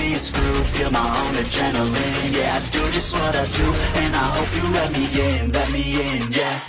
be a screw, feel my own adrenaline. Yeah, I do just what I do, and I hope you let me in, yeah.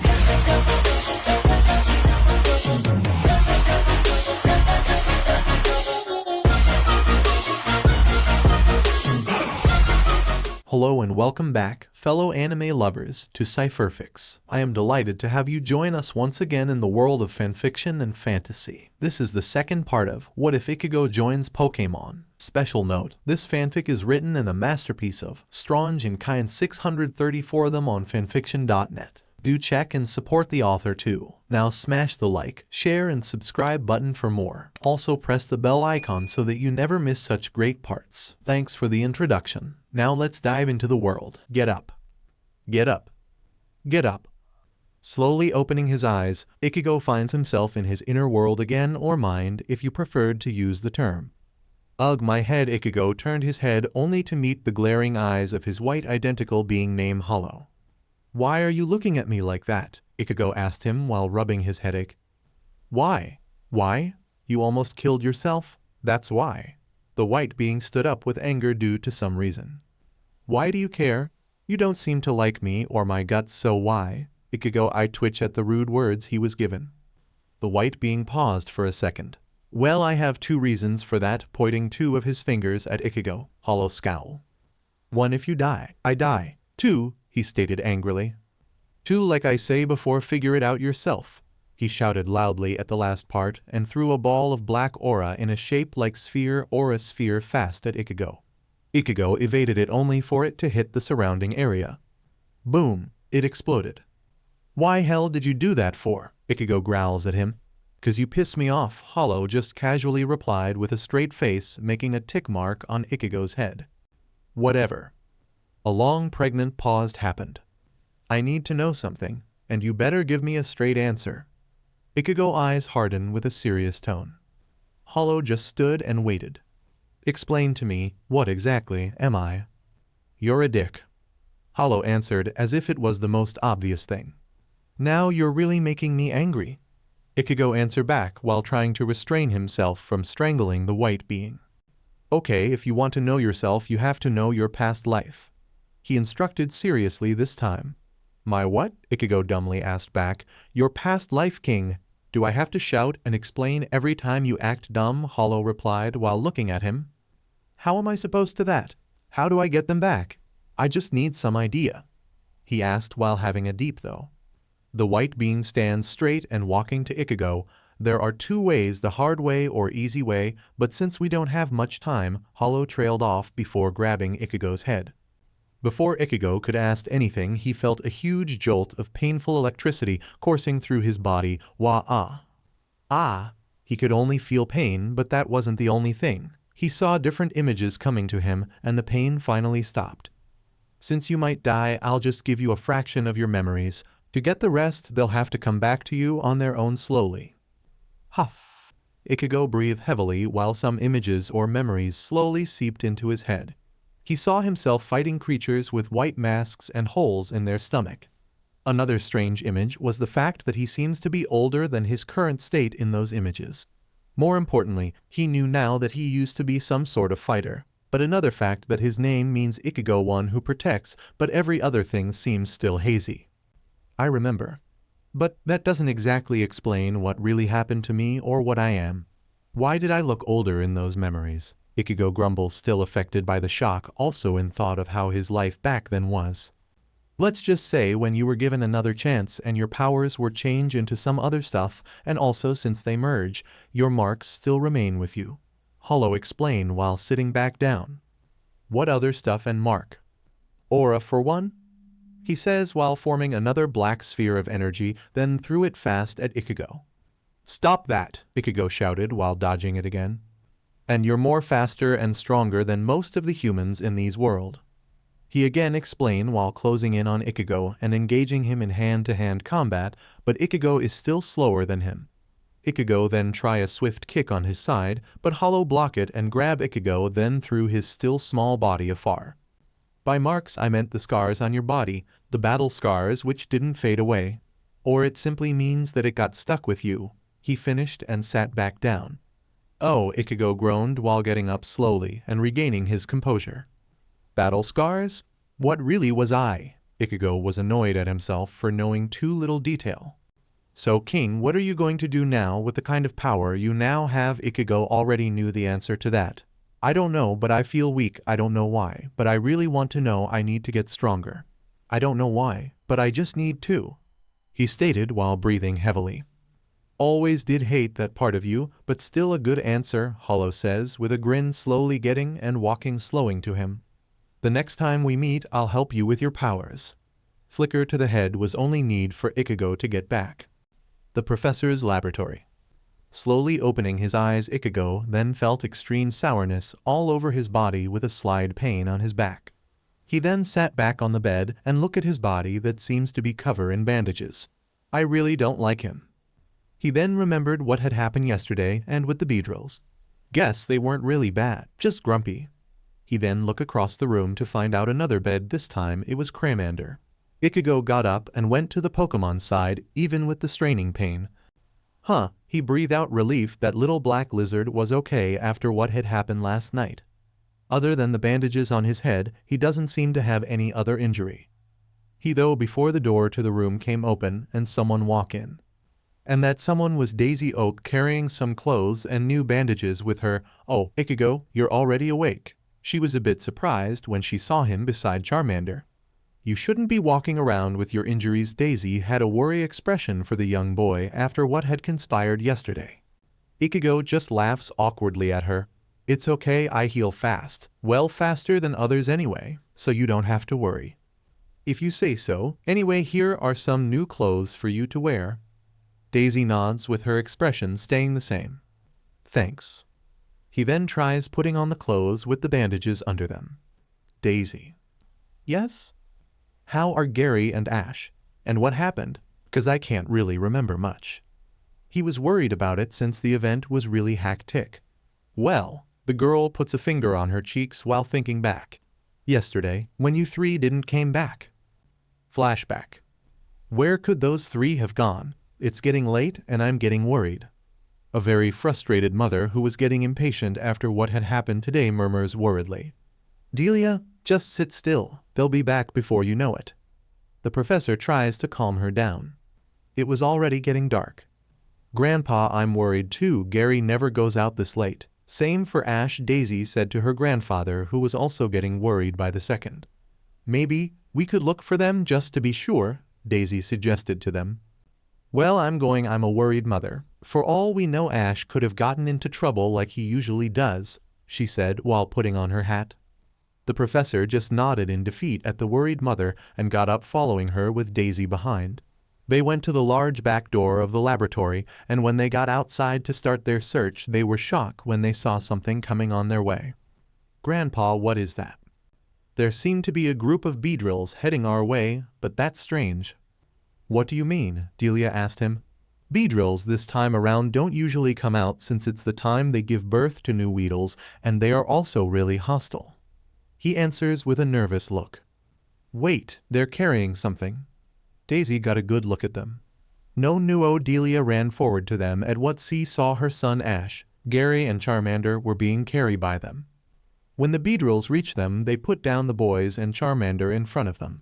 Hello and welcome back, fellow anime lovers, to Cypherfics. I am delighted to have you join us once again in the world of fanfiction and fantasy. This is the second part of What If Ichigo Joins Pokemon? Special note, this fanfic is written in a masterpiece of Strange and Kind 634 of them on fanfictionnet. Do check and support the author too. Now smash the like, share and subscribe button for more. Also press the bell icon so that you never miss such great parts. Thanks for the introduction. Now let's dive into the world. Get up. Get up. Get up. Slowly opening his eyes, Ichigo finds himself in his inner world again, or mind if you preferred to use the term. Ugh, my head. Ichigo turned his head only to meet the glaring eyes of his white identical being named Hollow. Why are you looking at me like that? Ichigo asked him while rubbing his headache. Why? Why? You almost killed yourself? That's why. The white being stood up with anger due to some reason. Why do you care? You don't seem to like me or my guts, so why? Ichigo eyed twitch at the rude words he was given. The white being paused for a second. Well, I have two reasons for that, pointing two of his fingers at Ichigo. Hollow scowl. One, if you die, I die. Two, he stated angrily. Two, like I say before, figure it out yourself. He shouted loudly at the last part and threw a ball of black aura in a shape like aura sphere fast at Ichigo. Ichigo evaded it only for it to hit the surrounding area. Boom, it exploded. Why hell did you do that for? Ichigo growls at him. 'Cause you piss me off, Hollow just casually replied with a straight face, making a tick mark on Ichigo's head. Whatever. A long pregnant pause happened. I need to know something, and you better give me a straight answer. Ichigo's eyes hardened with a serious tone. Hollow just stood and waited. Explain to me, what exactly am I? You're a dick. Hollow answered as if it was the most obvious thing. Now you're really making me angry. Ichigo answered back while trying to restrain himself from strangling the white being. Okay, if you want to know yourself, you have to know your past life. He instructed seriously this time. My what? Ichigo dumbly asked back. Your past life, king. Do I have to shout and explain every time you act dumb? Hollow replied while looking at him. How am I supposed to that? How do I get them back? I just need some idea. He asked while having a deep though. The white being stands straight and walking to Ichigo. There are two ways, the hard way or easy way, but since we don't have much time, Hollow trailed off before grabbing Ichigo's head. Before Ichigo could ask anything, he felt a huge jolt of painful electricity coursing through his body. Ah! He could only feel pain, but that wasn't the only thing. He saw different images coming to him, and the pain finally stopped. Since you might die, I'll just give you a fraction of your memories. To get the rest, they'll have to come back to you on their own slowly. Huff! Ichigo breathed heavily while some images or memories slowly seeped into his head. He saw himself fighting creatures with white masks and holes in their stomach. Another strange image was the fact that he seems to be older than his current state in those images. More importantly, he knew now that he used to be some sort of fighter. But another fact that his name means Ichigo, one who protects, but every other thing seems still hazy. I remember. But that doesn't exactly explain what really happened to me or what I am. Why did I look older in those memories? Ichigo grumbles, still affected by the shock, also in thought of how his life back then was. Let's just say when you were given another chance and your powers were changed into some other stuff, and also since they merge, your marks still remain with you. Hollow explained while sitting back down. What other stuff and mark? Aura for one? He says while forming another black sphere of energy, then threw it fast at Ichigo. Stop that, Ichigo shouted while dodging it again. And you're more faster and stronger than most of the humans in these world. He again explained while closing in on Ichigo and engaging him in hand-to-hand combat, but Ichigo is still slower than him. Ichigo then try a swift kick on his side, but Hollow block it and grab Ichigo, then threw his still small body afar. By marks I meant the scars on your body, the battle scars which didn't fade away. Or it simply means that it got stuck with you. He finished and sat back down. Oh, Ichigo groaned while getting up slowly and regaining his composure. Battle scars? What really was I? Ichigo was annoyed at himself for knowing too little detail. So King, what are you going to do now with the kind of power you now have? Ichigo already knew the answer to that. I don't know, but I feel weak. I don't know why, but I really want to know. I need to get stronger. I don't know why, but I just need to, he stated while breathing heavily. Always did hate that part of you, but still a good answer, Hollow says with a grin, slowly getting and walking slowing to him. The next time we meet, I'll help you with your powers. Flicker to the head was only need for Ichigo to get back. The professor's laboratory. Slowly opening his eyes, Ichigo then felt extreme sourness all over his body with a slight pain on his back. He then sat back on the bed and looked at his body that seems to be covered in bandages. I really don't like him. He then remembered what had happened yesterday and with the Beedrills. Guess they weren't really bad, just grumpy. He then looked across the room to find out another bed. This time it was Cramander. Ichigo got up and went to the Pokemon side even with the straining pain. He breathed out relief that little black lizard was okay after what had happened last night. Other than the bandages on his head, he doesn't seem to have any other injury. Before the door to the room came open and someone walked in. And that someone was Daisy Oak carrying some clothes and new bandages with her. Oh, Ichigo, you're already awake. She was a bit surprised when she saw him beside Charmander. You shouldn't be walking around with your injuries. Daisy had a worried expression for the young boy after what had conspired yesterday. Ichigo just laughs awkwardly at her. It's okay, I heal fast. Well, faster than others anyway, so you don't have to worry. If you say so. Anyway, here are some new clothes for you to wear. Daisy nods with her expression staying the same. Thanks. He then tries putting on the clothes with the bandages under them. Daisy. Yes? How are Gary and Ash? And what happened? 'Cause I can't really remember much. He was worried about it since the event was really hectic. Well, the girl puts a finger on her cheeks while thinking back. Yesterday, when you three didn't came back. Flashback. Where could those three have gone? It's getting late and I'm getting worried. A very frustrated mother who was getting impatient after what had happened today murmurs worriedly. Delia, just sit still. They'll be back before you know it. The professor tries to calm her down. It was already getting dark. Grandpa, I'm worried too. Gary never goes out this late. Same for Ash, Daisy said to her grandfather, who was also getting worried by the second. Maybe we could look for them just to be sure, Daisy suggested to them. Well, I'm a worried mother. For all we know, Ash could have gotten into trouble like he usually does, she said while putting on her hat. The professor just nodded in defeat at the worried mother and got up following her with Daisy behind. They went to the large back door of the laboratory, and when they got outside to start their search, they were shocked when they saw something coming on their way. Grandpa, what is that? There seemed to be a group of Beedrills heading our way, but that's strange. What do you mean? Delia asked him. Beedrills this time around don't usually come out since it's the time they give birth to new Weedles, and they are also really hostile. He answers with a nervous look. Wait, they're carrying something. Daisy got a good look at them. No nuo. Delia ran forward to them at what she saw her son Ash, Gary and Charmander were being carried by them. When the Beedrills reached them, they put down the boys and Charmander in front of them.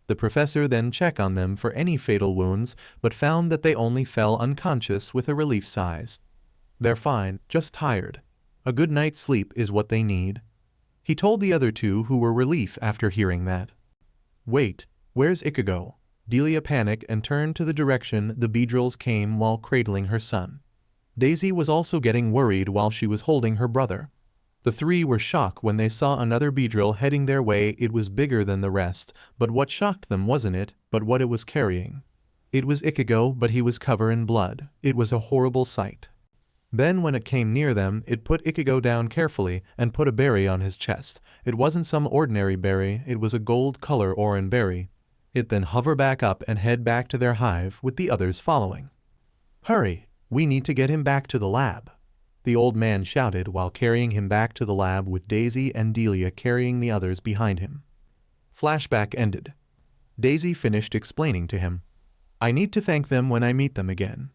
The professor then checked on them for any fatal wounds, but found that they only fell unconscious with a relief size. They're fine, just tired. A good night's sleep is what they need. He told the other two, who were relief after hearing that. Wait, where's Ichigo? Delia panicked and turned to the direction the Beedrills came while cradling her son. Daisy was also getting worried while she was holding her brother. The three were shocked when they saw another Beedrill heading their way. It was bigger than the rest, but what shocked them wasn't it, but what it was carrying. It was Ichigo, but he was covered in blood. It was a horrible sight. Then when it came near them, it put Ichigo down carefully and put a berry on his chest. It wasn't some ordinary berry, it was a gold color orange berry. It then hovered back up and head back to their hive with the others following. Hurry, we need to get him back to the lab. The old man shouted while carrying him back to the lab with Daisy and Delia carrying the others behind him. Flashback ended. Daisy finished explaining to him. I need to thank them when I meet them again.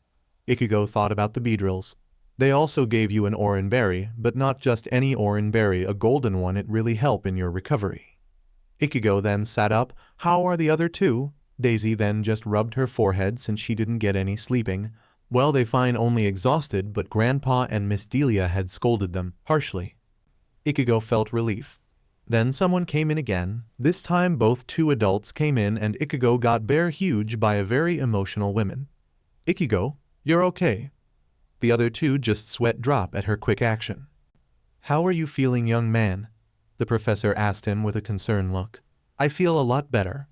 Ichigo thought about the Beedrills. They also gave you an orange berry, but not just any orange berry, a golden one. It really helped in your recovery. Ichigo then sat up. How are the other two? Daisy then just rubbed her forehead since she didn't get any sleeping. Well, they fine, only exhausted, but Grandpa and Miss Delia had scolded them harshly. Ichigo felt relief. Then someone came in again. This time both two adults came in and Ichigo got bare huge by a very emotional woman. Ichigo, you're okay. The other two just sweat drop at her quick action. How are you feeling, young man? The professor asked him with a concerned look. I feel a lot better.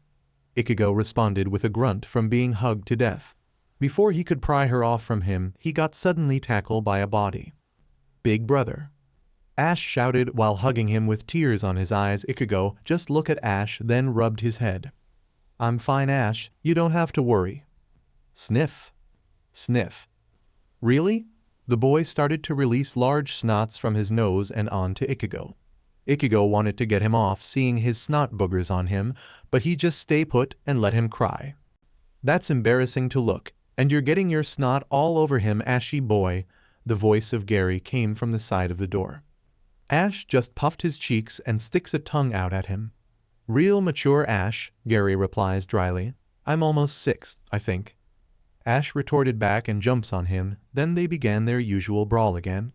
Ichigo responded with a grunt from being hugged to death. Before he could pry her off from him, he got suddenly tackled by a body. Big brother. Ash shouted while hugging him with tears on his eyes. Ichigo just looked at Ash, then rubbed his head. I'm fine, Ash. You don't have to worry. Sniff. Sniff. Really? The boy started to release large snots from his nose and onto Ichigo. Ichigo wanted to get him off seeing his snot boogers on him, but he just stay put and let him cry. That's embarrassing to look, and you're getting your snot all over him, Ashy boy. The voice of Gary came from the side of the door. Ash just puffed his cheeks and sticks a tongue out at him. Real mature, Ash, Gary replies dryly. I'm almost 6, I think. Ash retorted back and jumps on him, then they began their usual brawl again.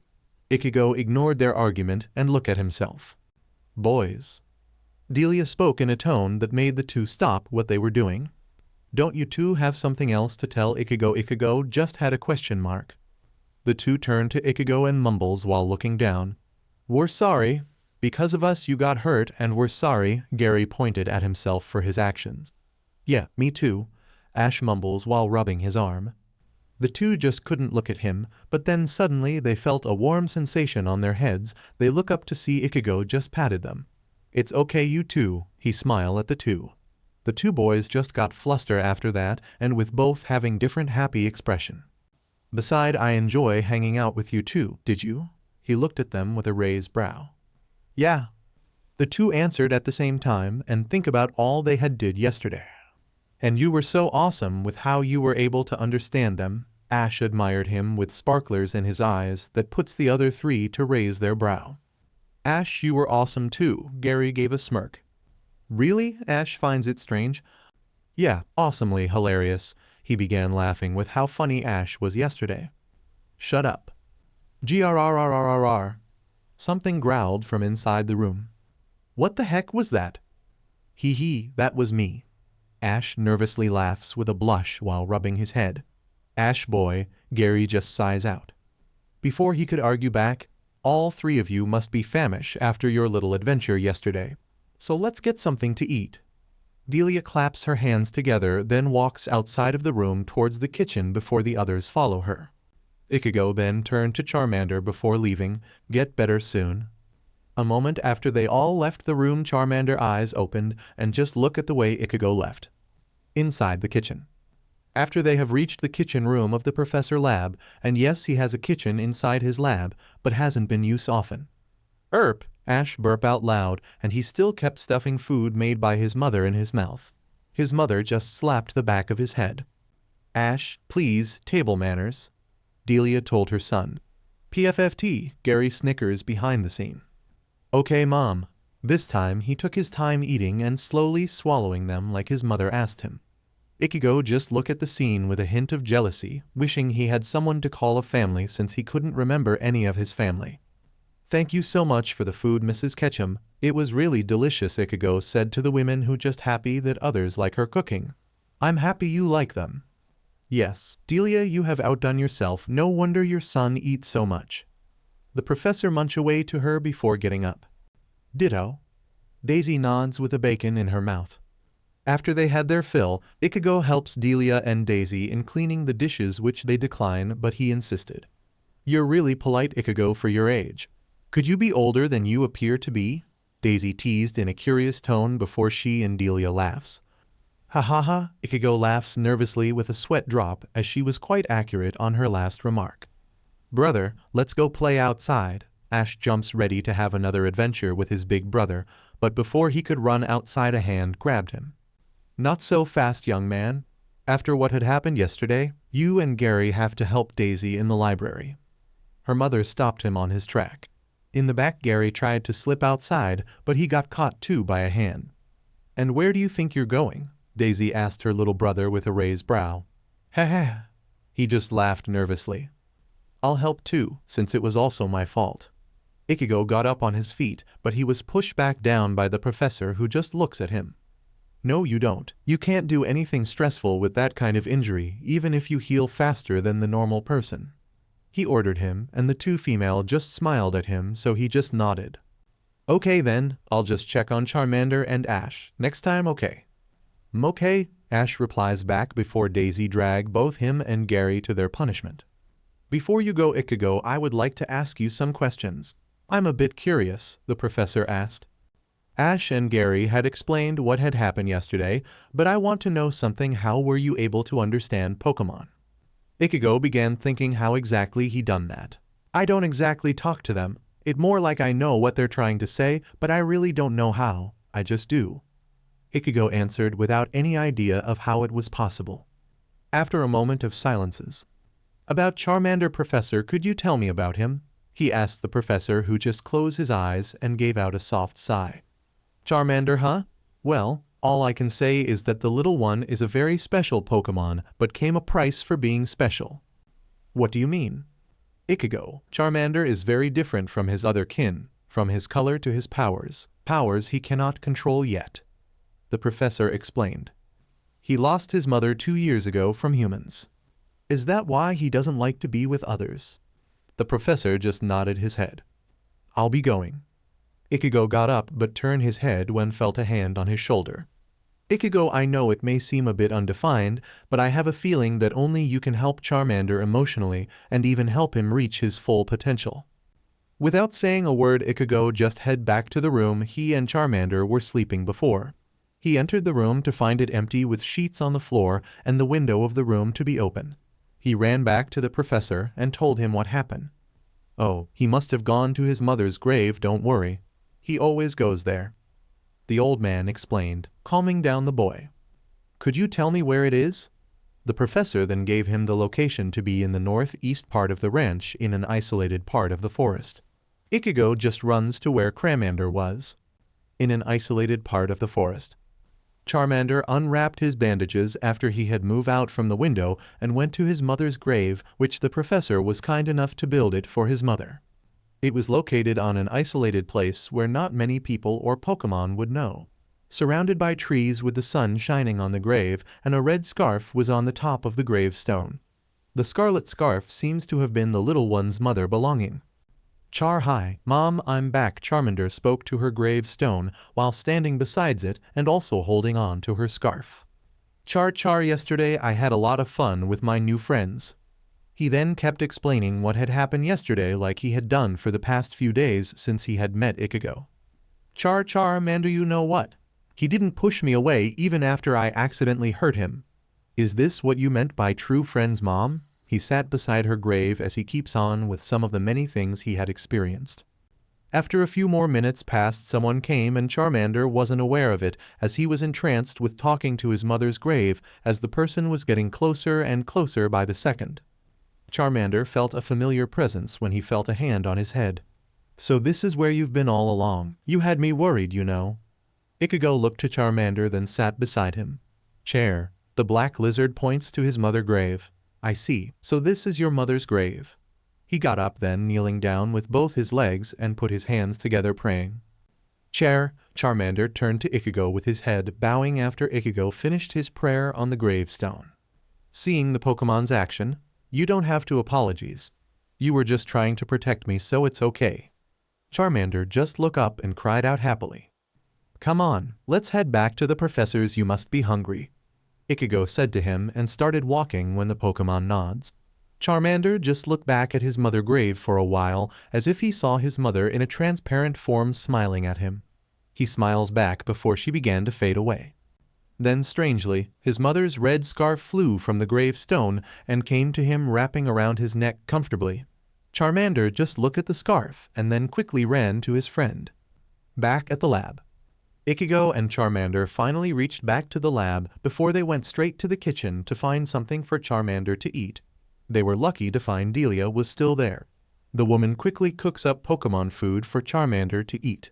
Ichigo ignored their argument and looked at himself. Boys. Delia spoke in a tone that made the two stop what they were doing. Don't you two have something else to tell Ichigo? Ichigo just had a question mark. The two turned to Ichigo and mumbles while looking down. We're sorry. Because of us you got hurt, and we're sorry. Gary pointed at himself for his actions. Yeah, me too. Ash mumbles while rubbing his arm. The two just couldn't look at him, but then suddenly they felt a warm sensation on their heads. They look up to see Ichigo just patted them. It's okay, you two, he smiled at the two. The two boys just got flustered after that, and with both having different happy expression. Beside, I enjoy hanging out with you too, did you? He looked at them with a raised brow. Yeah. The two answered at the same time, and think about all they had did yesterday. And you were so awesome with how you were able to understand them. Ash admired him with sparklers in his eyes that puts the other three to raise their brow. Ash, you were awesome too, Gary gave a smirk. Really? Ash finds it strange. Yeah, awesomely hilarious. He began laughing with how funny Ash was yesterday. Shut up. Grrrrrrrrr. Something growled from inside the room. What the heck was that? Hee hee, that was me. Ash nervously laughs with a blush while rubbing his head. Ash boy, Gary just sighs out. Before he could argue back, all three of you must be famished after your little adventure yesterday. So let's get something to eat. Delia claps her hands together, then walks outside of the room towards the kitchen before the others follow her. Ichigo then turned to Charmander before leaving. Get better soon. A moment after they all left the room, Charmander's eyes opened and just look at the way Ichigo left. Inside the kitchen. After they have reached the kitchen room of the professor lab, and yes, he has a kitchen inside his lab, but hasn't been used often. Ash burped out loud, and he still kept stuffing food made by his mother in his mouth. His mother just slapped the back of his head. Ash, please, table manners. Delia told her son. PFFT, Gary snickers behind the scene. Okay, Mom. This time he took his time eating and slowly swallowing them like his mother asked him. Ichigo just looked at the scene with a hint of jealousy, wishing he had someone to call a family since he couldn't remember any of his family. Thank you so much for the food, Mrs. Ketchum. It was really delicious, Ichigo said to the women who just happy that others like her cooking. I'm happy you like them. Yes, Delia, you have outdone yourself. No wonder your son eats so much. The professor munched away to her before getting up. Ditto. Daisy nods with the bacon in her mouth. After they had their fill, Ichigo helps Delia and Daisy in cleaning the dishes, which they decline, but he insisted. You're really polite, Ichigo, for your age. Could you be older than you appear to be? Daisy teased in a curious tone before she and Delia laughs. Ha ha ha, Ichigo laughs nervously with a sweat drop as she was quite accurate on her last remark. Brother, let's go play outside. Ash jumps ready to have another adventure with his big brother, but before he could run outside a hand grabbed him. Not so fast, young man. After what had happened yesterday, you and Gary have to help Daisy in the library. Her mother stopped him on his track. In the back, Gary tried to slip outside, but he got caught too by a hand. "And where do you think you're going?" Daisy asked her little brother with a raised brow. "Heh." He just laughed nervously. "I'll help too, since it was also my fault." Ichigo got up on his feet, but he was pushed back down by the professor, who just looks at him. "No, you don't. You can't do anything stressful with that kind of injury, even if you heal faster than the normal person," he ordered him, and the two female just smiled at him, so he just nodded. "Okay then, I'll just check on Charmander and Ash. Next time, okay?" "Okay," Ash replies back before Daisy drag both him and Gary to their punishment. "Before you go, Ichigo, I would like to ask you some questions. I'm a bit curious," the professor asked. Ash and Gary had explained what had happened yesterday, but I want to know something. How were you able to understand Pokemon? Ichigo began thinking how exactly he done that. "I don't exactly talk to them. It more like I know what they're trying to say, but I really don't know how. I just do," Ichigo answered without any idea of how it was possible. After a moment of silences, "About Charmander, Professor, could you tell me about him?" he asked the professor, who just closed his eyes and gave out a soft sigh. "Charmander, huh? Well, all I can say is that the little one is a very special Pokemon, but came a price for being special." "What do you mean?" "Ichigo, Charmander is very different from his other kin, from his color to his powers he cannot control yet," the professor explained. "He lost his mother 2 years ago from humans." "Is that why he doesn't like to be with others?" The professor just nodded his head. "I'll be going." Ichigo got up but turned his head when felt a hand on his shoulder. "Ichigo, I know it may seem a bit undefined, but I have a feeling that only you can help Charmander emotionally and even help him reach his full potential." Without saying a word, Ichigo just headed back to the room he and Charmander were sleeping before. He entered the room to find it empty, with sheets on the floor and the window of the room to be open. He ran back to the professor and told him what happened. "Oh, he must have gone to his mother's grave, don't worry. He always goes there," the old man explained, calming down the boy. "Could you tell me where it is?" The professor then gave him the location to be in the northeast part of the ranch, in an isolated part of the forest. Ichigo just runs to where Charmander was. In an isolated part of the forest, Charmander unwrapped his bandages after he had moved out from the window and went to his mother's grave, which the professor was kind enough to build it for his mother. It was located on an isolated place where not many people or Pokemon would know. Surrounded by trees with the sun shining on the grave, and a red scarf was on the top of the gravestone. The scarlet scarf seems to have been the little one's mother belonging. "Hi, Mom, I'm back," Charmander spoke to her gravestone while standing beside it and also holding on to her scarf. Char, yesterday I had a lot of fun with my new friends." He then kept explaining what had happened yesterday, like he had done for the past few days since he had met Ichigo. Charmander, you know what? He didn't push me away even after I accidentally hurt him." "Is this what you meant by true friends, Mom?" He sat beside her grave as he keeps on with some of the many things he had experienced. After a few more minutes passed, someone came, and Charmander wasn't aware of it, as he was entranced with talking to his mother's grave as the person was getting closer and closer by the second. Charmander felt a familiar presence when he felt a hand on his head. "So this is where you've been all along. You had me worried, you know." Ichigo looked to Charmander, then sat beside him. "Chair." The black lizard points to his mother's grave. "I see. So this is your mother's grave." He got up then, kneeling down with both his legs and put his hands together, praying. "Chair." Charmander turned to Ichigo with his head bowing after Ichigo finished his prayer on the gravestone. Seeing the Pokemon's action, "You don't have to apologize. You were just trying to protect me, so it's okay." Charmander just looked up and cried out happily. "Come on, let's head back to the professor's. You must be hungry," Ichigo said to him and started walking when the Pokemon nods. Charmander just looked back at his mother's grave for a while, as if he saw his mother in a transparent form smiling at him. He smiles back before she began to fade away. Then strangely, his mother's red scarf flew from the gravestone and came to him, wrapping around his neck comfortably. Charmander just looked at the scarf and then quickly ran to his friend. Back at the lab, Ichigo and Charmander finally reached back to the lab before they went straight to the kitchen to find something for Charmander to eat. They were lucky to find Delia was still there. The woman quickly cooks up Pokemon food for Charmander to eat.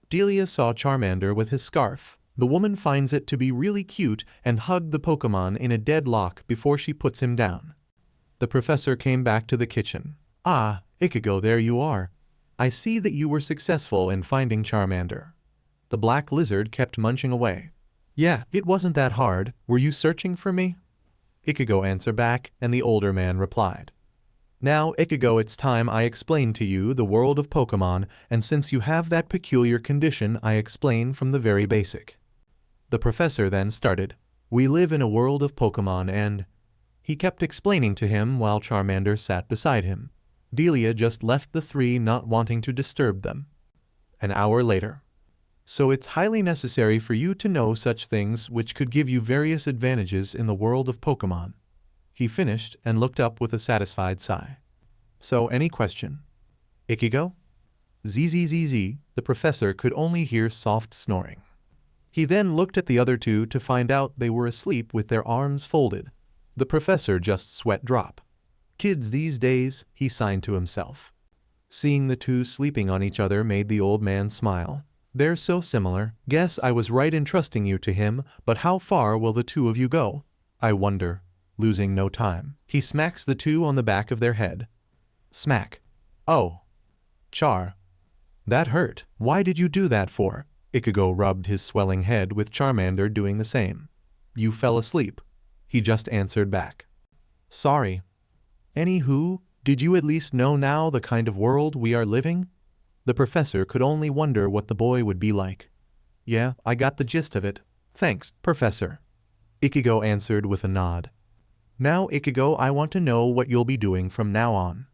Delia saw Charmander with his scarf. The woman finds it to be really cute and hugged the Pokemon in a deadlock before she puts him down. The professor came back to the kitchen. Ah, Ichigo, there you are. I see that you were successful in finding Charmander. The black lizard kept munching away. Yeah, it wasn't that hard. Were you searching for me? Ichigo answered back, and the older man replied. Now, Ichigo, it's time I explain to you the world of Pokemon, and since you have that peculiar condition, I explain from the very basic. The professor then started. We live in a world of Pokemon and... He kept explaining to him while Charmander sat beside him. Delia just left the three, not wanting to disturb them. An hour later. So it's highly necessary for you to know such things which could give you various advantages in the world of Pokemon. He finished and looked up with a satisfied sigh. So, any question? Ichigo? Zzz, the professor could only hear soft snoring. He then looked at the other two to find out they were asleep with their arms folded. The professor just sweat drop. Kids these days, he signed to himself. Seeing the two sleeping on each other made the old man smile. They're so similar. Guess I was right in trusting you to him, but how far will the two of you go? I wonder. Losing no time, he smacks the two on the back of their head. Smack. Oh. Char. That hurt. Why did you do that for? Ichigo rubbed his swelling head with Charmander doing the same. You fell asleep. He just answered back. Sorry. Anywho, did you at least know now the kind of world we are living? The professor could only wonder what the boy would be like. Yeah, I got the gist of it. Thanks, Professor. Ichigo answered with a nod. Now, Ichigo, I want to know what you'll be doing from now on.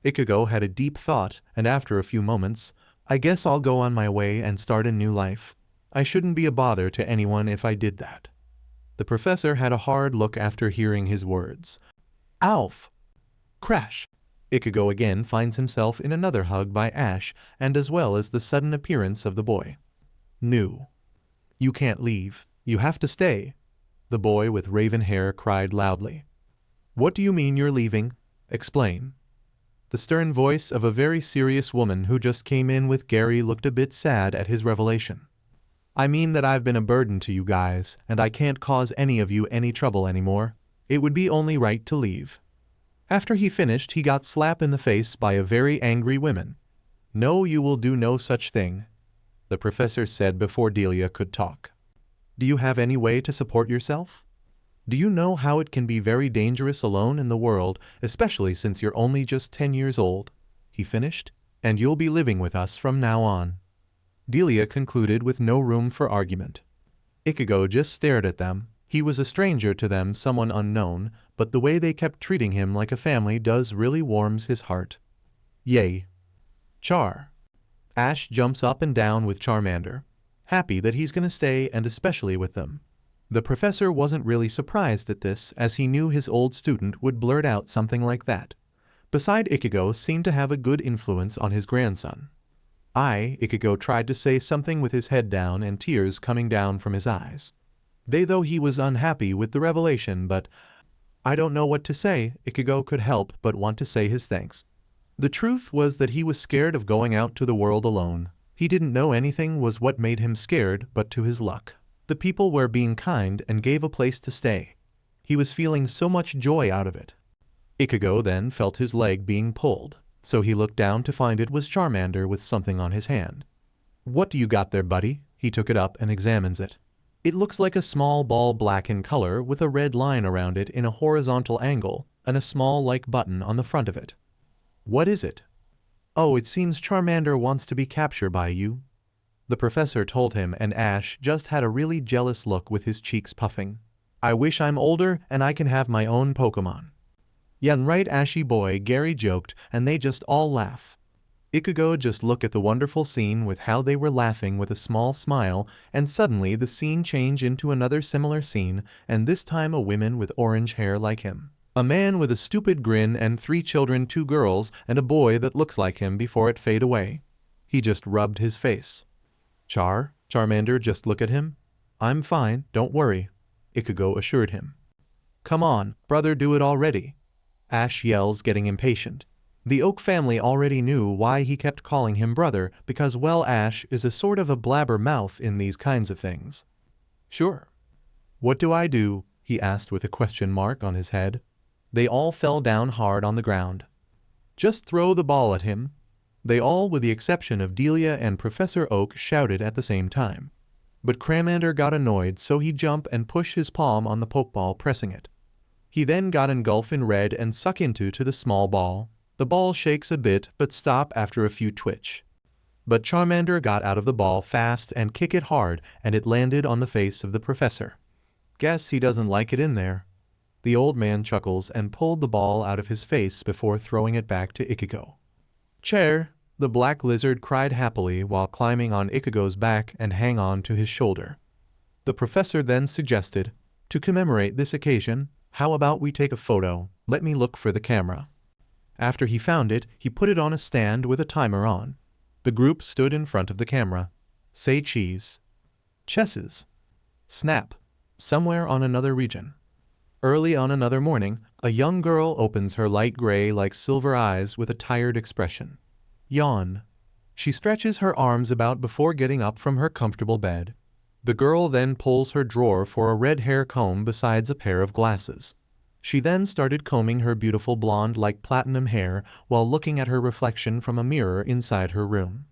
Ichigo had a deep thought, and after a few moments, I guess I'll go on my way and start a new life. I shouldn't be a bother to anyone if I did that. The professor had a hard look after hearing his words. Alf! Crash! Ichigo again finds himself in another hug by Ash, and as well as the sudden appearance of the boy. New. You can't leave. You have to stay. The boy with raven hair cried loudly. What do you mean you're leaving? Explain. The stern voice of a very serious woman who just came in with Gary looked a bit sad at his revelation. I mean that I've been a burden to you guys, and I can't cause any of you any trouble anymore. It would be only right to leave. After he finished, he got slapped in the face by a very angry woman. No, you will do no such thing, the professor said before Delia could talk. Do you have any way to support yourself? Do you know how it can be very dangerous alone in the world, especially since you're only just 10 years old? He finished. And you'll be living with us from now on. Delia concluded with no room for argument. Ichigo just stared at them. He was a stranger to them, someone unknown, but the way they kept treating him like a family does really warms his heart. Yay. Char. Ash jumps up and down with Charmander, happy that he's gonna stay and especially with them. The professor wasn't really surprised at this, as he knew his old student would blurt out something like that. Beside Ichigo seemed to have a good influence on his grandson. Ichigo tried to say something with his head down and tears coming down from his eyes. Though he was unhappy with the revelation, but I don't know what to say. Ichigo could help but want to say his thanks. The truth was that he was scared of going out to the world alone. He didn't know anything was what made him scared, but to his luck. The people were being kind and gave a place to stay. He was feeling so much joy out of it. Ichigo then felt his leg being pulled, so he looked down to find it was Charmander with something on his hand. What do you got there, buddy? He took it up and examines it. It looks like a small ball, black in color, with a red line around it in a horizontal angle, and a small like button on the front of it. What is it? Oh, it seems Charmander wants to be captured by you. The professor told him, and Ash just had a really jealous look with his cheeks puffing. I wish I'm older and I can have my own Pokemon. Yeah, right, Ashy boy, Gary joked, and they just all laugh. Ichigo just looked at the wonderful scene with how they were laughing with a small smile, and suddenly the scene changed into another similar scene, and this time a woman with orange hair like him. A man with a stupid grin and 3 children, 2 girls, and a boy that looks like him before it fade away. He just rubbed his face. Charmander just looked at him. I'm fine, don't worry, Ichigo assured him. Come on, brother, do it already. Ash yells, getting impatient. The Oak family already knew why he kept calling him brother because, well, Ash is a sort of a blabbermouth in these kinds of things. Sure. What do I do? He asked with a question mark on his head. They all fell down hard on the ground. Just throw the ball at him. They all, with the exception of Delia and Professor Oak, shouted at the same time. But Cramander got annoyed, so he jumped and pushed his palm on the pokeball, pressing it. He then got engulf in red and suck into the small ball. The ball shakes a bit but stop after a few twitch. But Charmander got out of the ball fast and kick it hard, and it landed on the face of the professor. Guess he doesn't like it in there. The old man chuckles and pulled the ball out of his face before throwing it back to Ichigo. Chair, the black lizard cried happily while climbing on Ichigo's back and hang on to his shoulder. The professor then suggested, to commemorate this occasion, how about we take a photo? Let me look for the camera. After he found it, he put it on a stand with a timer on. The group stood in front of the camera. Say cheese. Chesses. Snap. Somewhere on another region. Early on another morning, a young girl opens her light gray like silver eyes with a tired expression. Yawn. She stretches her arms about before getting up from her comfortable bed. The girl then pulls her drawer for a red hair comb besides a pair of glasses. She then started combing her beautiful blonde like platinum hair while looking at her reflection from a mirror inside her room.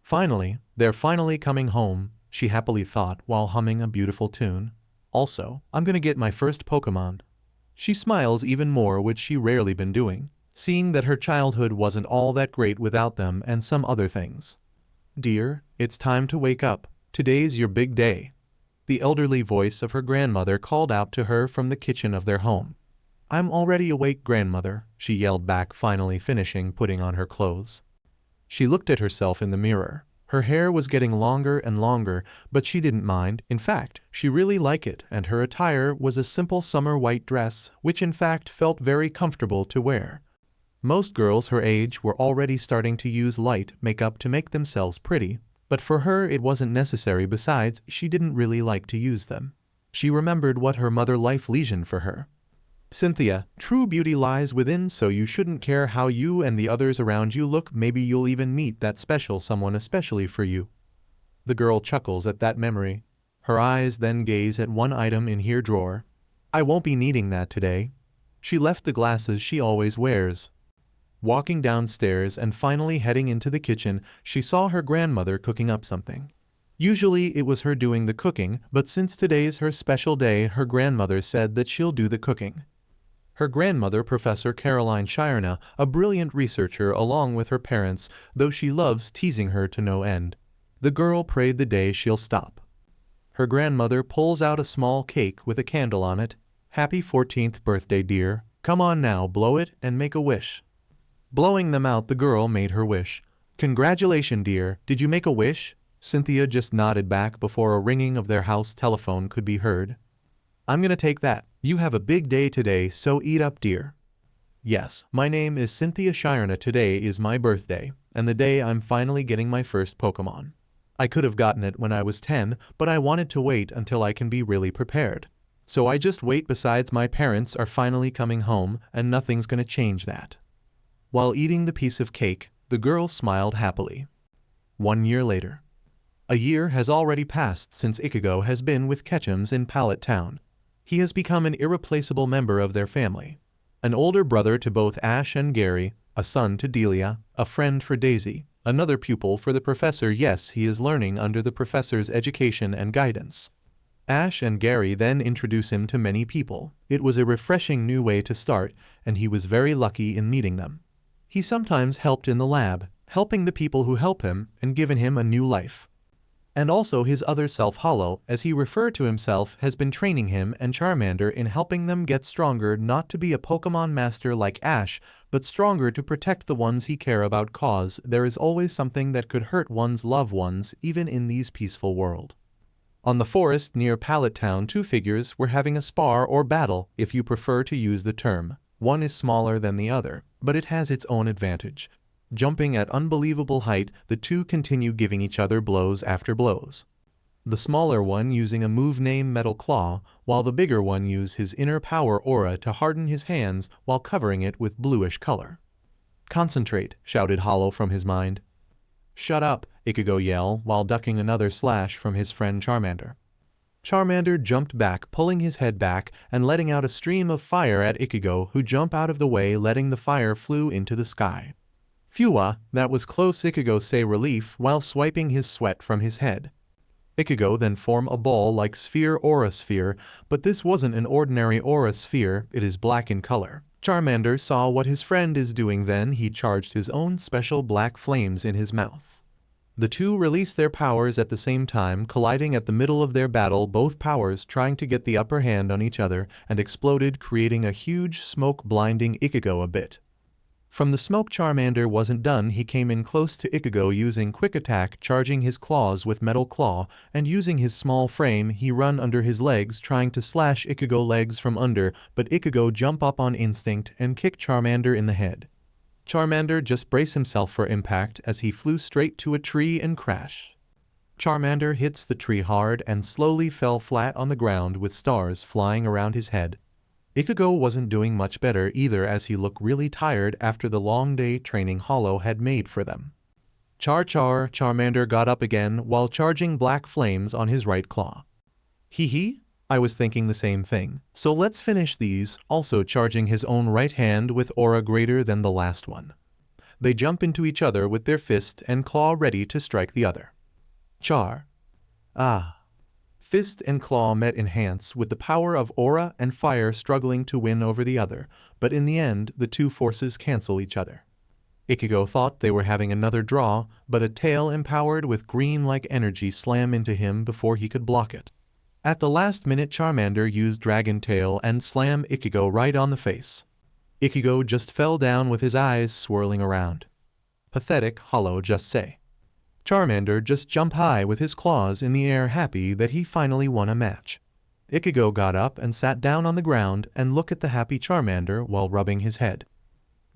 Finally, they're finally coming home, she happily thought while humming a beautiful tune. Also, I'm gonna get my first Pokemon. She smiles even more, which she rarely been doing, seeing that her childhood wasn't all that great without them and some other things. Dear, it's time to wake up. Today's your big day. The elderly voice of her grandmother called out to her from the kitchen of their home. I'm already awake, grandmother, she yelled back, finally finishing putting on her clothes. She looked at herself in the mirror. Her hair was getting longer and longer, but she didn't mind. In fact, she really liked it, and her attire was a simple summer white dress, which in fact felt very comfortable to wear. Most girls her age were already starting to use light makeup to make themselves pretty, but for her it wasn't necessary. Besides, she didn't really like to use them. She remembered what her mother life lesioned for her. Cynthia, true beauty lies within, so you shouldn't care how you and the others around you look. Maybe you'll even meet that special someone especially for you. The girl chuckles at that memory. Her eyes then gaze at one item in her drawer. I won't be needing that today. She left the glasses she always wears. Walking downstairs and finally heading into the kitchen, she saw her grandmother cooking up something. Usually it was her doing the cooking, but since today's her special day, her grandmother said that she'll do the cooking. Her grandmother, Professor Caroline Shirna, a brilliant researcher along with her parents, though she loves teasing her to no end. The girl prayed the day she'll stop. Her grandmother pulls out a small cake with a candle on it. Happy 14th birthday, dear. Come on now, blow it and make a wish. Blowing them out, the girl made her wish. Congratulations, dear. Did you make a wish? Cynthia just nodded back before a ringing of their house telephone could be heard. I'm gonna take that. You have a big day today, so eat up, dear. Yes, my name is Cynthia Shirna. Today is my birthday, and the day I'm finally getting my first Pokemon. I could have gotten it when I was 10, but I wanted to wait until I can be really prepared. So I just wait. Besides, my parents are finally coming home, and nothing's gonna change that. While eating the piece of cake, the girl smiled happily. 1 year later. A year has already passed since Ichigo has been with Ketchums in Pallet Town. He has become an irreplaceable member of their family. An older brother to both Ash and Gary, a son to Delia, a friend for Daisy, another pupil for the professor. Yes, he is learning under the professor's education and guidance. Ash and Gary then introduce him to many people. It was a refreshing new way to start, and he was very lucky in meeting them. He sometimes helped in the lab, helping the people who help him and given him a new life. And also his other self, Hollow, as he referred to himself, has been training him and Charmander in helping them get stronger, not to be a Pokemon master like Ash, but stronger to protect the ones he care about, cause there is always something that could hurt one's loved ones even in these peaceful world. On the forest near Pallet Town, two figures were having a spar or battle, if you prefer to use the term. One is smaller than the other, but it has its own advantage. Jumping at unbelievable height, the two continue giving each other blows after blows. The smaller one using a move named Metal Claw, while the bigger one used his inner power aura to harden his hands while covering it with bluish color. Concentrate, shouted Hollow from his mind. Shut up, Ichigo yelled while ducking another slash from his friend Charmander. Charmander jumped back, pulling his head back and letting out a stream of fire at Ichigo, who jumped out of the way, letting the fire flew into the sky. Phew, that was close, Ichigo say relief while swiping his sweat from his head. Ichigo then formed a ball-like sphere aura sphere, but this wasn't an ordinary aura sphere, it is black in color. Charmander saw what his friend is doing, then he charged his own special black flames in his mouth. The two released their powers at the same time, colliding at the middle of their battle, both powers trying to get the upper hand on each other, and exploded, creating a huge smoke, blinding Ichigo a bit. From the smoke, Charmander wasn't done. He came in close to Ichigo using quick attack, charging his claws with metal claw, and using his small frame he run under his legs, trying to slash Ichigo legs from under, but Ichigo jump up on instinct and kick Charmander in the head. Charmander just brace himself for impact as he flew straight to a tree and crash. Charmander hits the tree hard and slowly fell flat on the ground with stars flying around his head. Ichigo wasn't doing much better either, as he looked really tired after the long day training Hollow had made for them. Charmander got up again while charging black flames on his right claw. Hee, I was thinking the same thing, so let's finish these, also charging his own right hand with aura greater than the last one. They jump into each other with their fist and claw ready to strike the other. Fist and claw met in hands, with the power of aura and fire struggling to win over the other, but in the end the two forces cancel each other. Ichigo thought they were having another draw, but a tail empowered with green-like energy slammed into him before he could block it. At the last minute, Charmander used Dragon Tail and slammed Ichigo right on the face. Ichigo just fell down with his eyes swirling around. Pathetic, Hollow just say. Charmander just jumped high with his claws in the air, happy that he finally won a match. Ichigo got up and sat down on the ground and looked at the happy Charmander while rubbing his head.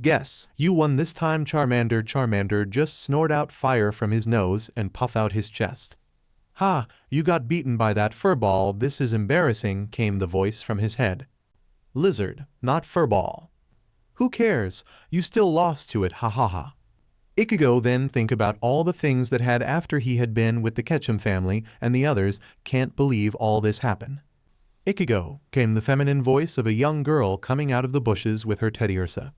Guess you won this time, Charmander. Charmander just snort out fire from his nose and puff out his chest. Ha, you got beaten by that furball. This is embarrassing, came the voice from his head. Lizard, not furball. Who cares? You still lost to it, ha ha ha. Ichigo then think about all the things that had after he had been with the Ketchum family and the others. Can't believe all this happened. Ichigo, came the feminine voice of a young girl coming out of the bushes with her teddy ursa.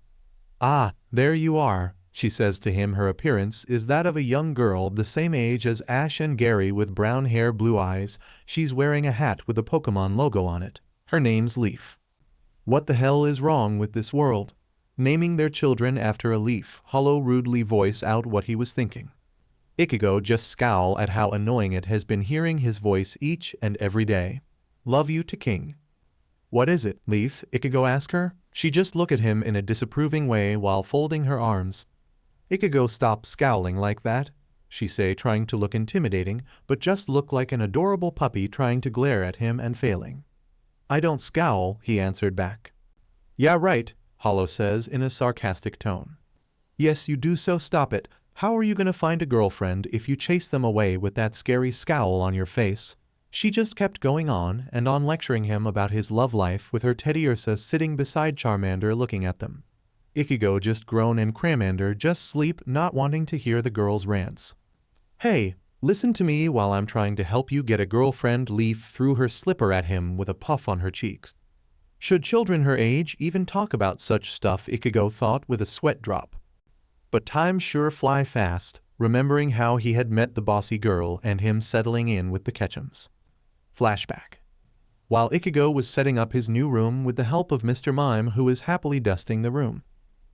Ah, there you are, she says to him. Her appearance is that of a young girl the same age as Ash and Gary, with brown hair, blue eyes. She's wearing a hat with a Pokemon logo on it. Her name's Leaf. What the hell is wrong with this world? Naming their children after a leaf. Hollow rudely voiced out what he was thinking. Ichigo just scowl at how annoying it has been hearing his voice each and every day. Love you to King. What is it, Leaf? Ichigo asked her. She just looked at him in a disapproving way while folding her arms. Ichigo, stop scowling like that, she say, trying to look intimidating, but just look like an adorable puppy trying to glare at him and failing. I don't scowl, he answered back. Yeah, right, Hollow says in a sarcastic tone. Yes, you do, so stop it. How are you gonna find a girlfriend if you chase them away with that scary scowl on your face? She just kept going on and on, lecturing him about his love life with her teddy ursa sitting beside Charmander looking at them. Ichigo just groaned and Charmander just sleep, not wanting to hear the girl's rants. Hey, listen to me while I'm trying to help you get a girlfriend. Leaf threw her slipper at him with a puff on her cheeks. Should children her age even talk about such stuff? Ichigo thought with a sweat drop. But time sure fly fast, remembering how he had met the bossy girl and him settling in with the Ketchums. Flashback. While Ichigo was setting up his new room with the help of Mr. Mime, who was happily dusting the room.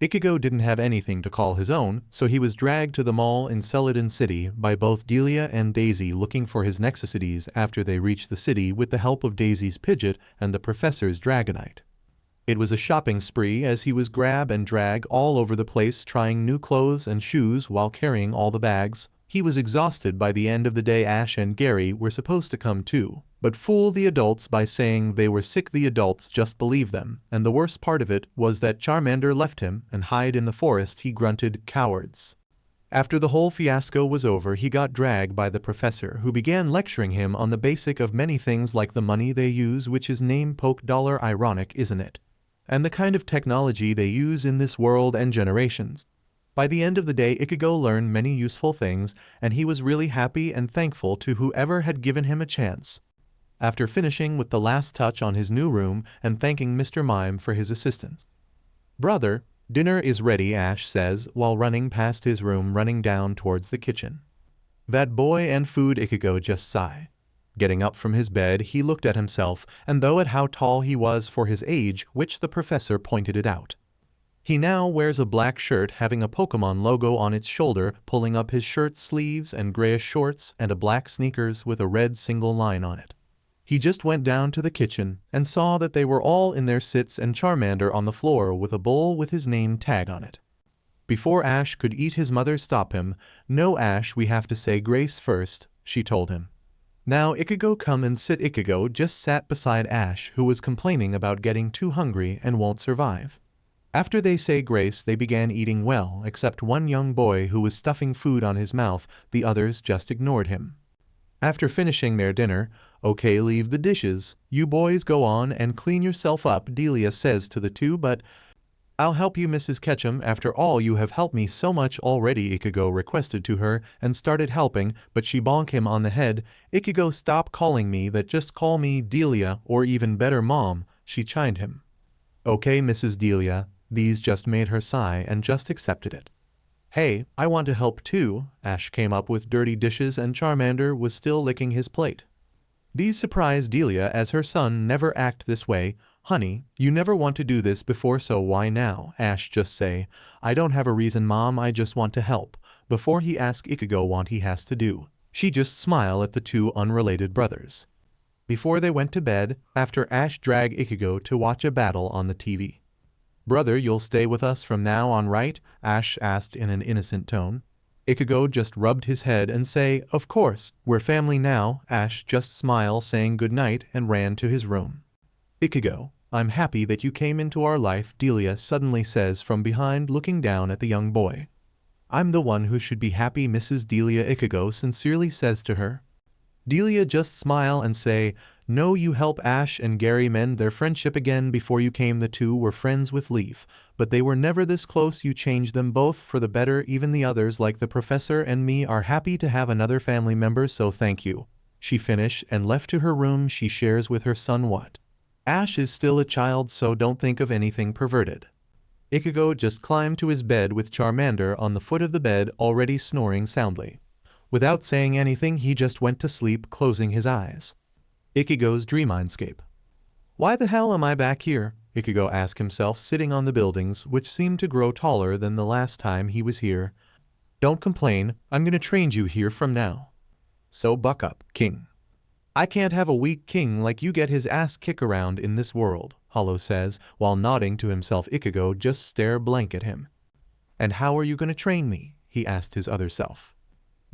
Ichigo didn't have anything to call his own, so he was dragged to the mall in Celadon City by both Delia and Daisy, looking for his necessities after they reached the city with the help of Daisy's Pidgeot and the professor's Dragonite. It was a shopping spree as he was grab and drag all over the place, trying new clothes and shoes while carrying all the bags. He was exhausted by the end of the day. Ash and Gary were supposed to come too, but fool the adults by saying they were sick. The adults just believed them, and the worst part of it was that Charmander left him and hid in the forest. He grunted, cowards. After the whole fiasco was over, he got dragged by the professor, who began lecturing him on the basic of many things, like the money they use, which is named Poke Dollar, ironic isn't it? And the kind of technology they use in this world and generations. By the end of the day, Ichigo learned many useful things, and he was really happy and thankful to whoever had given him a chance. After finishing with the last touch on his new room and thanking Mr. Mime for his assistance. "Brother, dinner is ready," Ash says while running past his room, running down towards the kitchen. "That boy and food," Ichigo just sighed. Getting up from his bed, he looked at himself, and though at how tall he was for his age, which the professor pointed it out. He now wears a black shirt having a Pokemon logo on its shoulder, pulling up his shirt sleeves, and grayish shorts and a black sneakers with a red single line on it. He just went down to the kitchen and saw that they were all in their sits and Charmander on the floor with a bowl with his name tag on it. Before Ash could eat, his mother stopped him. "No, Ash, we have to say grace first," she told him. "Now, Ichigo, come and sit." Ichigo just sat beside Ash, who was complaining about getting too hungry and won't survive. After they say grace, they began eating well, except one young boy who was stuffing food on his mouth. The others just ignored him. After finishing their dinner, "Okay, leave the dishes. You boys go on and clean yourself up," Delia says to the two, "but I'll help you, Mrs. Ketchum. After all, you have helped me so much already," Ichigo requested to her and started helping, but she bonked him on the head. "Ichigo, stop calling me that, just call me Delia, or even better, Mom," she chided him. "Okay, Mrs. Delia." These just made her sigh and just accepted it. "Hey, I want to help too." Ash came up with dirty dishes and Charmander was still licking his plate. These surprised Delia as her son never act this way. "Honey, you never want to do this before, so why now?" Ash just say, "I don't have a reason, Mom, I just want to help." Before he asks Ichigo what he has to do, she just smile at the two unrelated brothers. Before they went to bed, after Ash dragged Ichigo to watch a battle on the TV. "Brother, you'll stay with us from now on, right?" Ash asked in an innocent tone. Ichigo just rubbed his head and say, "Of course, we're family now." Ash just smiled, saying goodnight, and ran to his room. "Ichigo, I'm happy that you came into our life," Delia suddenly says from behind, looking down at the young boy. "I'm the one who should be happy, Mrs. Delia," Ichigo sincerely says to her. Delia just smile and say, "No, you help Ash and Gary mend their friendship again. Before you came, the two were friends with Leaf, but they were never this close. You changed them both for the better. Even the others, like the professor and me, are happy to have another family member, so thank you." She finished and left to her room. She shares with her son what. Ash is still a child, so don't think of anything perverted. Ichigo just climbed to his bed with Charmander on the foot of the bed, already snoring soundly. Without saying anything, he just went to sleep, closing his eyes. Ichigo's dreamscape. "Why the hell am I back here?" Ichigo asked himself, sitting on the buildings, which seemed to grow taller than the last time he was here. "Don't complain, I'm gonna train you here from now. So buck up, King. I can't have a weak king like you get his ass kicked around in this world," Hollow says, while nodding to himself. Ichigo just stare blank at him. "And how are you gonna train me?" he asked his other self.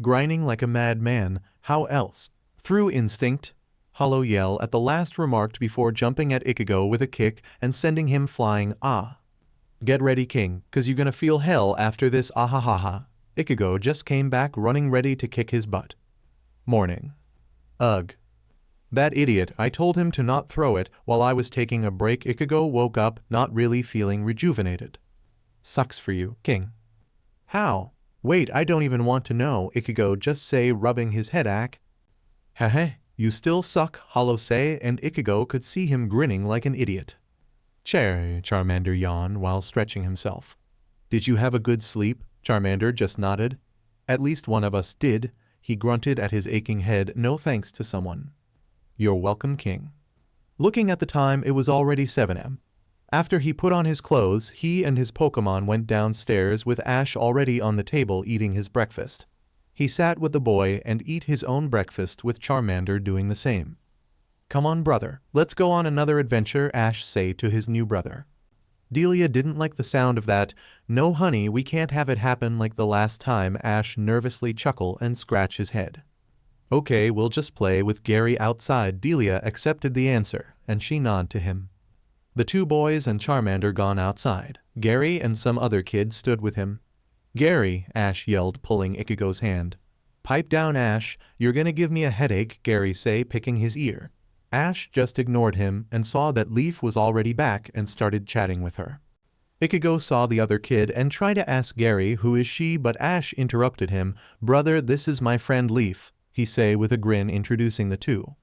"Grinding like a madman, how else?" "Through instinct," Hollow yelled at the last remark before jumping at Ichigo with a kick and sending him flying. "Ah. Get ready, King, cause you're gonna feel hell after this, ahahaha." Ichigo just came back running, ready to kick his butt. Morning. "Ugh. That idiot, I told him to not throw it while I was taking a break." Ichigo woke up, not really feeling rejuvenated. "Sucks for you, King." "How?" "Wait, I don't even want to know," Ichigo just say, rubbing his head. "Heh, you still suck," Hollow say, and Ichigo could see him grinning like an idiot. Charmander yawned while stretching himself. "Did you have a good sleep?" Charmander just nodded. "At least one of us did," he grunted at his aching head. "No thanks to someone." "You're welcome, King." Looking at the time, it was already 7 a.m. After he put on his clothes, he and his Pokemon went downstairs with Ash already on the table eating his breakfast. He sat with the boy and eat his own breakfast, with Charmander doing the same. "Come on, brother, let's go on another adventure," Ash say to his new brother. Delia didn't like the sound of that. "No, honey, we can't have it happen like the last time." Ash nervously chuckled and scratched his head. "Okay, we'll just play with Gary outside." Delia accepted the answer, and she nodded to him. The two boys and Charmander gone outside. Gary and some other kid stood with him. "Gary," Ash yelled, pulling Ichigo's hand. "Pipe down, Ash, you're gonna give me a headache," Gary say, picking his ear. Ash just ignored him and saw that Leaf was already back and started chatting with her. Ichigo saw the other kid and tried to ask Gary who is she, but Ash interrupted him. "Brother, this is my friend Leaf," he say with a grin, introducing the two.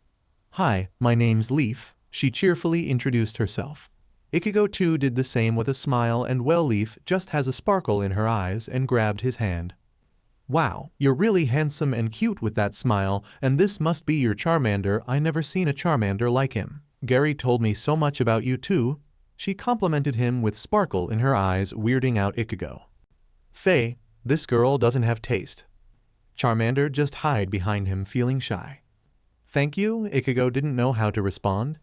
"Hi, my name's Leaf," she cheerfully introduced herself. Ichigo too did the same with a smile, and well, Leaf just has a sparkle in her eyes and grabbed his hand. "Wow, you're really handsome and cute with that smile, and this must be your Charmander. I never seen a Charmander like him. Gary told me so much about you too." She complimented him with sparkle in her eyes, weirding out Ichigo. "Faye, this girl doesn't have taste." Charmander just hid behind him, feeling shy. "Thank you," Ichigo didn't know how to respond.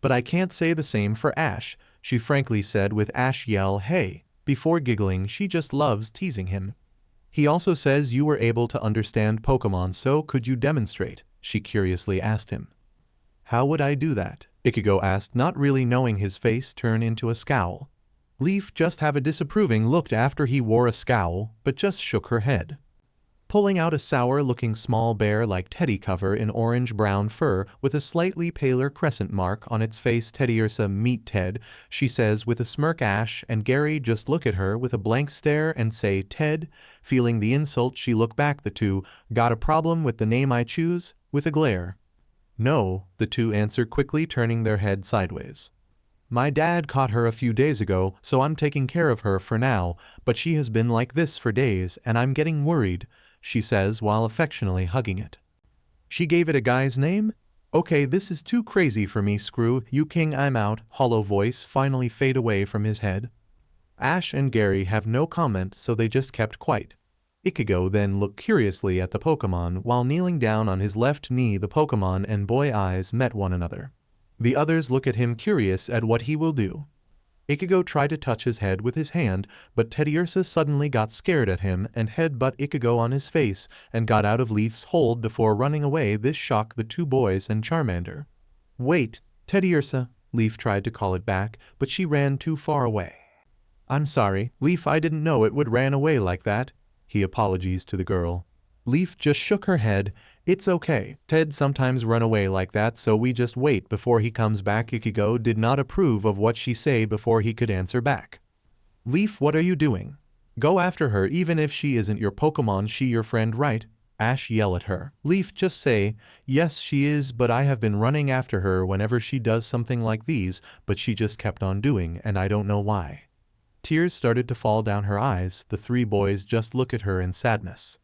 "But I can't say the same for Ash," she frankly said, with Ash yell "hey" before giggling. She just loves teasing him. "He also says you were able to understand Pokemon, so could you demonstrate?" she curiously asked him. "How would I do that?" Ichigo asked, not really knowing, his face turn into a scowl. Leaf just have a disapproving look after he wore a scowl, but just shook her head. Pulling out a sour-looking small bear-like teddy cover in orange-brown fur with a slightly paler crescent mark on its face. "Teddiersa, meet Ted," she says with a smirk. Ash and Gary just look at her with a blank stare and say, "Ted?" Feeling the insult, she look back. "The two got a problem with the name I choose?" with a glare. "No," the two answer quickly, turning their head sideways. "My dad caught her a few days ago, so I'm taking care of her for now, but she has been like this for days and I'm getting worried," she says while affectionately hugging it. "She gave it a guy's name? Okay, this is too crazy for me. Screw you, King, I'm out." Hollow voice finally fade away from his head. Ash and Gary have no comment, so they just kept quiet. Ichigo then looked curiously at the Pokemon while kneeling down on his left knee. The Pokemon and boy eyes met one another. The others look at him, curious at what he will do. Ichigo tried to touch his head with his hand, but Teddiersa suddenly got scared at him and headbutt Ichigo on his face and got out of Leaf's hold before running away. This shocked the two boys and Charmander. "Wait, Teddiersa," Leaf tried to call it back, but she ran too far away. "I'm sorry, Leaf, I didn't know it would ran away like that," he apologized to the girl. Leaf just shook her head. "It's okay, Ted sometimes run away like that, so we just wait before he comes back." Ichigo did not approve of what she say before he could answer back. "Leaf, what are you doing? Go after her even if she isn't your Pokemon. She your friend, right?" Ash yell at her. Leaf just say, "Yes, she is, but I have been running after her whenever she does something like these, but she just kept on doing, and I don't know why." Tears started to fall down her eyes. The three boys just look at her in sadness.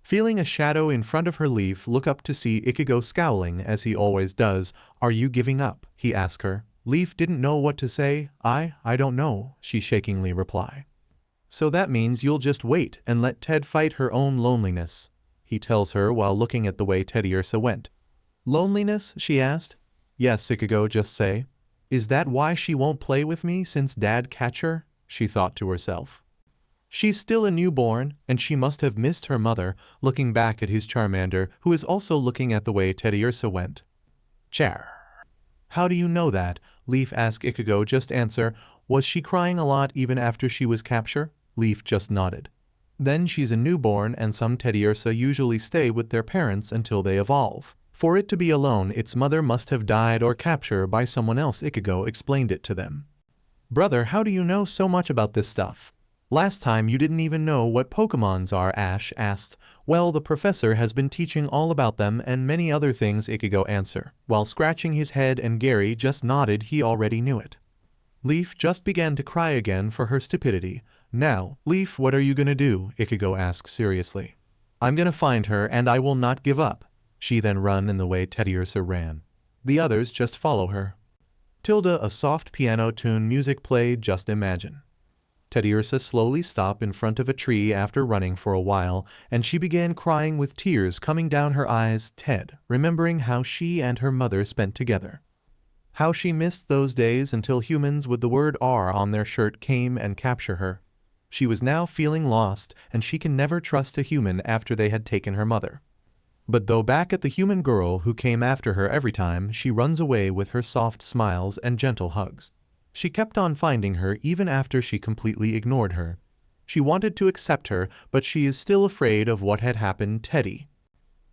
Feeling a shadow in front of her, Leaf look up to see Ichigo scowling as he always does. "Are you giving up?" he asked her. Leaf didn't know what to say. I don't know," she shakingly reply. "So that means you'll just wait and let Ted fight her own loneliness," he tells her while looking at the way Teddiersa went. "Loneliness?" she asked. "Yes," Ichigo just say. "Is that why she won't play with me since Dad catch her?" she thought to herself. She's still a newborn, and she must have missed her mother, looking back at his Charmander, who is also looking at the way Teddiersa went. "Char." "How do you know that?" Leaf asked. Ichigo just answer, "Was she crying a lot even after she was captured?" Leaf just nodded. "Then she's a newborn, and some Teddiersa usually stay with their parents until they evolve. For it to be alone, its mother must have died or captured by someone else." Ichigo explained it to them. "Brother, how do you know so much about this stuff? Last time you didn't even know what Pokemons are," Ash asked. "Well, the professor has been teaching all about them and many other things," Ichigo answered, while scratching his head, and Gary just nodded. He already knew it. Leaf just began to cry again for her stupidity. "Now, Leaf, what are you gonna do?" Ichigo asked seriously. "I'm gonna find her and I will not give up." She then run in the way Teddiersa ran. The others just follow her. A soft piano tune music played. Just imagine. Teddiersa slowly stopped in front of a tree after running for a while, and she began crying with tears coming down her eyes. Ted, remembering how she and her mother spent together. How she missed those days until humans with the word R on their shirt came and captured her. She was now feeling lost, and she can never trust a human after they had taken her mother. But though back at the human girl who came after her every time, she runs away with her soft smiles and gentle hugs. She kept on finding her even after she completely ignored her. She wanted to accept her, but she is still afraid of what had happened.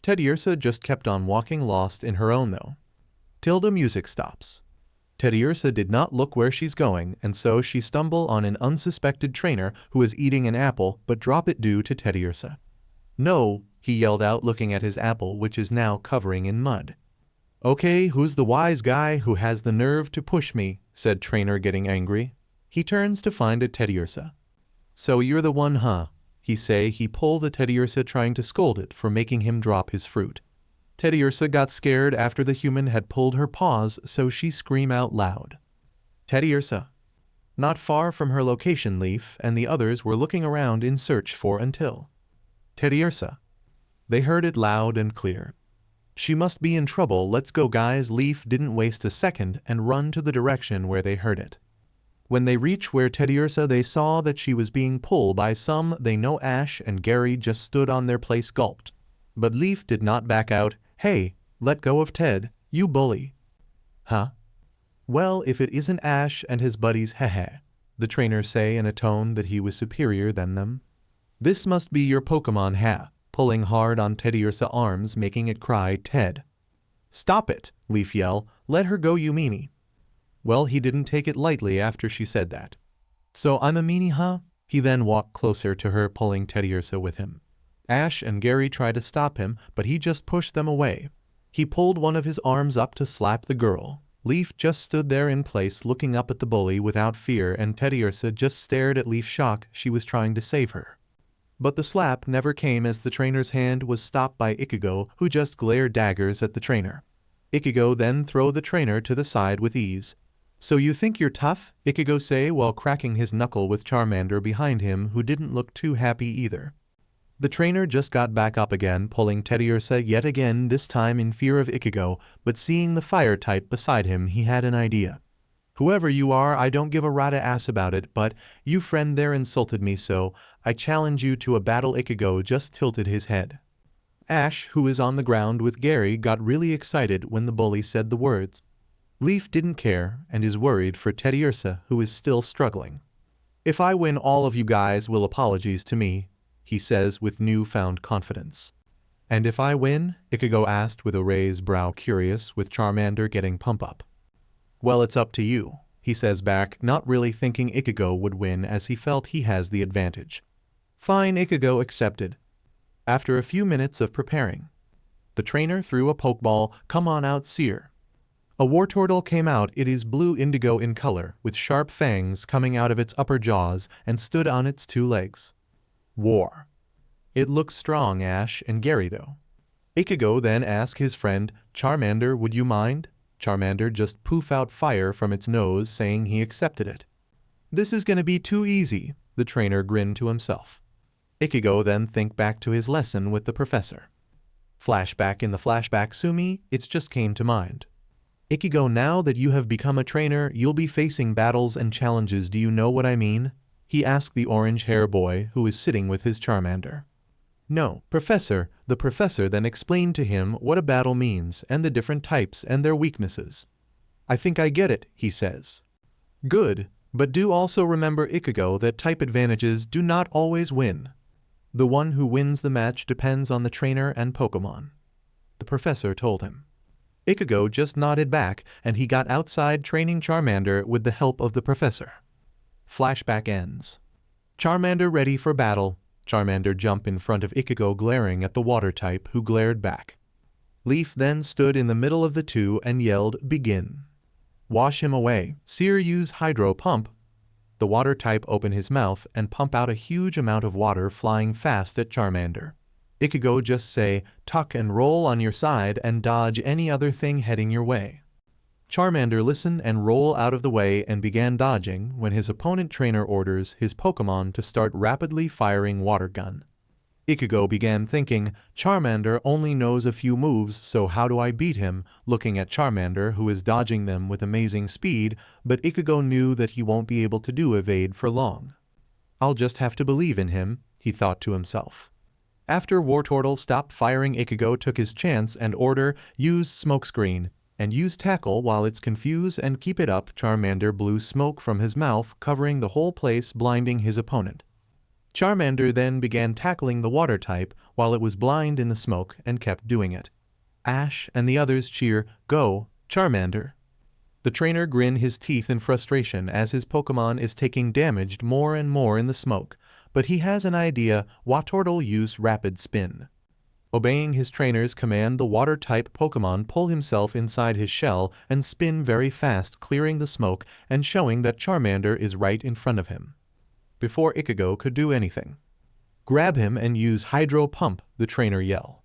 Teddiersa just kept on walking lost in her own though. Music stops. Teddiursa did not look where she's going, and so she stumbled on an unsuspected trainer who was eating an apple but drop it due to Teddiursa. "No," he yelled out looking at his apple which is now covering in mud. "Okay, who's the wise guy who has the nerve to push me?" said trainer getting angry. He turns to find a Teddiursa. "So you're the one, huh?" he say. He pulled the Teddiursa trying to scold it for making him drop his fruit. Teddiursa got scared after the human had pulled her paws, so she screamed out loud. Teddiursa. Not far from her location, Leaf and the others were looking around in search for until Teddiursa. They heard it loud and clear. "She must be in trouble, let's go guys." Leaf didn't waste a second and run to the direction where they heard it. When they reached where Teddiursa, they saw that she was being pulled by some they know. Ash and Gary just stood on their place gulped. But Leaf did not back out. "Hey, let go of Ted, you bully." "Huh? Well, if it isn't Ash and his buddies, heh," the trainer say in a tone that he was superior than them. "This must be your Pokemon, ha," pulling hard on Teddiursa's arms making it cry. "Ted." "Stop it," Leaf yelled. "Let her go, you meanie." Well, he didn't take it lightly after she said that. "So I'm a meanie, huh?" He then walked closer to her pulling Teddiursa with him. Ash and Gary tried to stop him, but he just pushed them away. He pulled one of his arms up to slap the girl. Leaf just stood there in place looking up at the bully without fear, and Teddiursa just stared at Leaf shocked. She was trying to save her. But the slap never came as the trainer's hand was stopped by Ichigo, who just glared daggers at the trainer. Ichigo then threw the trainer to the side with ease. "So you think you're tough?" Ichigo say while cracking his knuckle with Charmander behind him, who didn't look too happy either. The trainer just got back up again, pulling Teddiursa yet again, this time in fear of Ichigo, but seeing the fire type beside him, he had an idea. "Whoever you are, I don't give a rat's ass about it, but you friend there insulted me, so I challenge you to a battle." Ichigo just tilted his head. Ash, who is on the ground with Gary, got really excited when the bully said the words. Leaf didn't care and is worried for Teddiursa, who is still struggling. "If I win, all of you guys will apologize to me," he says with newfound confidence. "And if I win?" Ichigo asked with a raised brow, curious, with Charmander getting pump up. "Well, it's up to you," he says back, not really thinking Ichigo would win as he felt he has the advantage. Fine, Ichigo accepted. After a few minutes of preparing, the trainer threw a pokeball. "Come on out, Seer." A wartortle came out. It is blue indigo in color, with sharp fangs coming out of its upper jaws, and stood on its two legs. War. "It looks strong, Ash and Gary, though." Ichigo then asked his friend, "Charmander, would you mind?" Charmander just poof out fire from its nose, saying he accepted it. "This is gonna be too easy," the trainer grinned to himself. Ichigo then think back to his lesson with the professor. Flashback. In the flashback, Sumi, it just came to mind. "Ichigo, now that you have become a trainer, you'll be facing battles and challenges. Do you know what I mean?" he asked the orange-hair boy who was sitting with his Charmander. "No, Professor." The professor then explained to him what a battle means and the different types and their weaknesses. "I think I get it," he says. "Good, but do also remember, Ichigo, that type advantages do not always win. The one who wins the match depends on the trainer and Pokemon," the professor told him. Ichigo just nodded back, and he got outside training Charmander with the help of the professor. Flashback ends. Charmander ready for battle. Charmander jumped in front of Ichigo, glaring at the water type, who glared back. Leaf then stood in the middle of the two and yelled, "Begin." "Wash him away." Seer used hydro pump. The water type opened his mouth and pump out a huge amount of water flying fast at Charmander. Ichigo just say, "Tuck and roll on your side and dodge any other thing heading your way." Charmander listened and rolled out of the way and began dodging when his opponent trainer orders his Pokemon to start rapidly firing water gun. Ichigo began thinking, Charmander only knows a few moves, so how do I beat him? Looking at Charmander, who is dodging them with amazing speed, but Ichigo knew that he won't be able to do evade for long. "I'll just have to believe in him," he thought to himself. After Wartortle stopped firing, Ichigo took his chance and order, use smokescreen, and use tackle while it's confused and keep it up. Charmander blew smoke from his mouth, covering the whole place, blinding his opponent. Charmander then began tackling the water type while it was blind in the smoke and kept doing it. Ash and the others cheer, "Go, Charmander." The trainer grinned his teeth in frustration as his Pokemon is taking damage more and more in the smoke, but he has an idea. Wartortle used Rapid Spin. Obeying his trainer's command, the water-type Pokemon pull himself inside his shell and spin very fast, clearing the smoke and showing that Charmander is right in front of him. Before Ichigo could do anything. Grab him and use Hydro Pump, the trainer yelled.